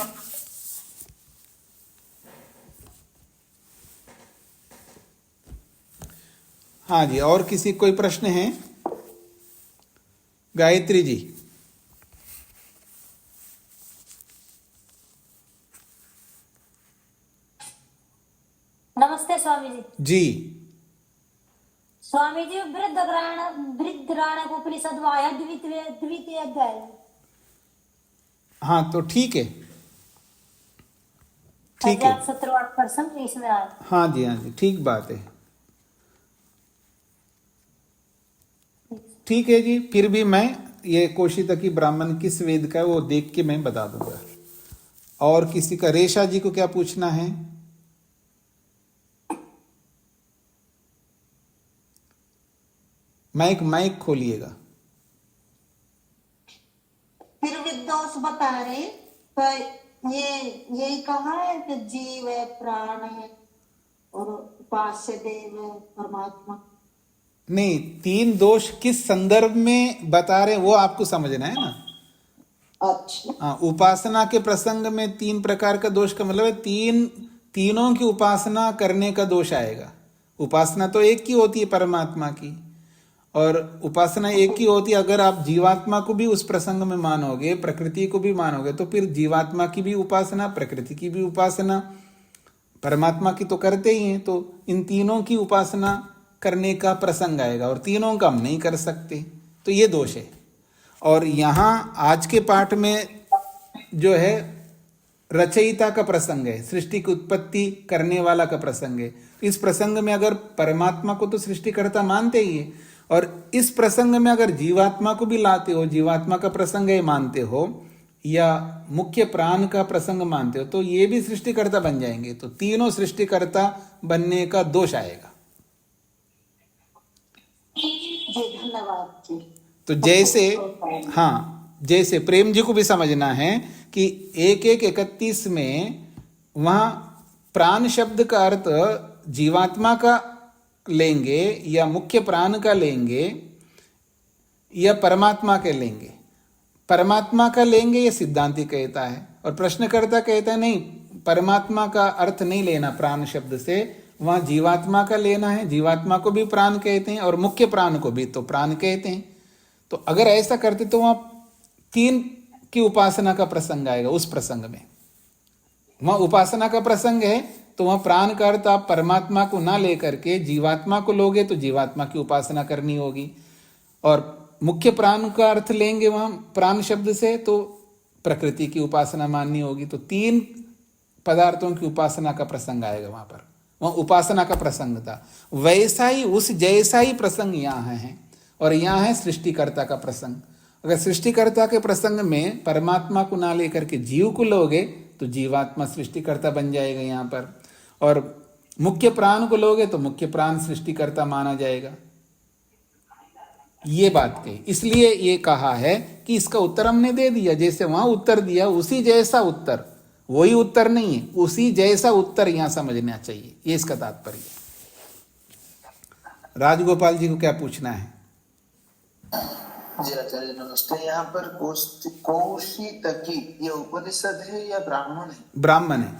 Speaker 1: हाँ जी, और किसी कोई प्रश्न है? गायत्री जी।
Speaker 8: नमस्ते स्वामी जी।
Speaker 1: जी
Speaker 8: स्वामी जी, बृहदारण्यक उपनिषद में आया द्वितीय अध्याय।
Speaker 1: हाँ, तो ठीक है, ठीक है।
Speaker 8: 17% इसमें आया।
Speaker 1: हाँ जी, हाँ जी, ठीक बात है। ठीक है जी। फिर भी मैं ये कौशितकी ब्राह्मण किस वेद का है वो देख के मैं बता दूंगा। और किसी का? रेशा जी को क्या पूछना है? माइक खोलिएगा।
Speaker 2: फिर विद्वांस बता रहे तो ये यही कहा है कि जीव है, प्राण है और उपास्य देव है परमात्मा।
Speaker 1: नहीं, तीन दोष किस संदर्भ में बता रहे वो आपको समझना है ना।
Speaker 2: अच्छा।
Speaker 1: हाँ, उपासना के प्रसंग में तीन प्रकार का दोष का मतलब है तीनों की उपासना करने का दोष आएगा। उपासना तो एक ही होती है परमात्मा की, और उपासना एक ही होती है अगर आप जीवात्मा को भी उस प्रसंग में मानोगे, प्रकृति को भी मानोगे, तो फिर जीवात्मा की भी उपासना, प्रकृति की भी उपासना, परमात्मा की तो करते ही हैं। तो इन तीनों की उपासना करने का प्रसंग आएगा, और तीनों का हम नहीं कर सकते, तो ये दोष है। और यहाँ आज के पाठ में जो है रचयिता का प्रसंग है, सृष्टि की उत्पत्ति करने वाला का प्रसंग है। इस प्रसंग में अगर परमात्मा को तो सृष्टिकर्ता मानते ही है, और इस प्रसंग में अगर जीवात्मा को भी लाते हो, जीवात्मा का प्रसंग है मानते हो, या मुख्य प्राण का प्रसंग मानते हो, तो ये भी सृष्टिकर्ता बन जाएंगे। तो तीनों सृष्टिकर्ता बनने का दोष आएगा।
Speaker 2: जी धन्यवाद जी।
Speaker 1: तो जैसे, हाँ, जैसे प्रेम जी को भी समझना है कि 1:31 में वहां प्राण शब्द का अर्थ जीवात्मा का लेंगे या मुख्य प्राण का लेंगे या परमात्मा के लेंगे। परमात्मा का लेंगे ये सिद्धांति कहता है, और प्रश्नकर्ता कहता है नहीं, परमात्मा का अर्थ नहीं लेना प्राण शब्द से, वहां जीवात्मा का लेना है। जीवात्मा को भी प्राण कहते हैं और मुख्य प्राण को भी तो प्राण कहते हैं। तो अगर ऐसा करते तो वहां तीन की उपासना का प्रसंग आएगा। उस प्रसंग में वहां उपासना का प्रसंग है, तो तो वह प्राण का अर्थ आप परमात्मा को ना लेकर के जीवात्मा को लोगे तो जीवात्मा की उपासना करनी होगी, और मुख्य प्राण का अर्थ लेंगे वहां प्राण शब्द से तो प्रकृति की उपासना माननी होगी। तो 3 पदार्थों की उपासना का प्रसंग आएगा वहां पर, वह उपासना का प्रसंग था। वैसा ही उस जैसा ही प्रसंग यहाँ है, और यहाँ है सृष्टिकर्ता का प्रसंग। अगर सृष्टिकर्ता के प्रसंग में परमात्मा को ना लेकर के जीव को लोगे तो जीवात्मा सृष्टिकर्ता बन जाएगा यहाँ पर, और मुख्य प्राण को लोगे तो मुख्य प्राण सृष्टिकर्ता माना जाएगा। ये बात कही, इसलिए ये कहा है कि इसका उत्तर हमने दे दिया, जैसे वहां उत्तर दिया उसी जैसा उत्तर, वही उत्तर नहीं है, उसी जैसा उत्तर यहां समझना चाहिए, ये इसका तात्पर्य है। राजगोपाल जी को क्या पूछना है?
Speaker 9: जी आचार्य नमस्ते। यहाँ पर कौशितकी ये उपनिषद है या ब्राह्मण है?
Speaker 1: ब्राह्मण है।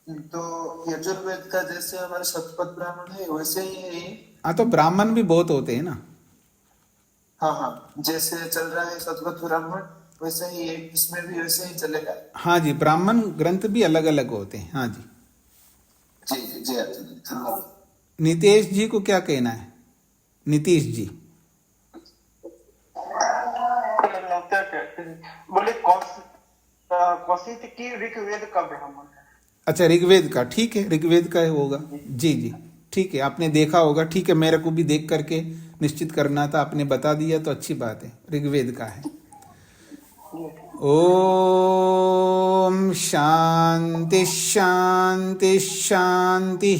Speaker 9: तो यजुर्वेद का जैसे हमारे शतपथ ब्राह्मण है वैसे ही है?
Speaker 1: हाँ, तो ब्राह्मण भी बहुत होते हैं ना।
Speaker 9: हाँ हाँ, जैसे चल रहा है शतपथ ब्राह्मण वैसे ही है, इसमें भी वैसे ही चलेगा?
Speaker 1: हाँ जी, ब्राह्मण ग्रंथ भी अलग अलग होते हैं। हाँ जी
Speaker 9: जी जी जी आचार्य, धन्यवाद।
Speaker 1: नितेश जी को क्या कहना है? नीतीश जी
Speaker 10: क्या कहते हैं, बोले कौशिक की ऋग्वेद का ब्राह्मण है।
Speaker 1: अच्छा, ऋग्वेद का, ठीक है, ऋग्वेद का होगा। जी जी ठीक है, आपने देखा होगा, ठीक है, मेरे को भी देख करके निश्चित करना था, आपने बता दिया तो अच्छी बात है, ऋग्वेद का है। ओम शांति शांति शांति।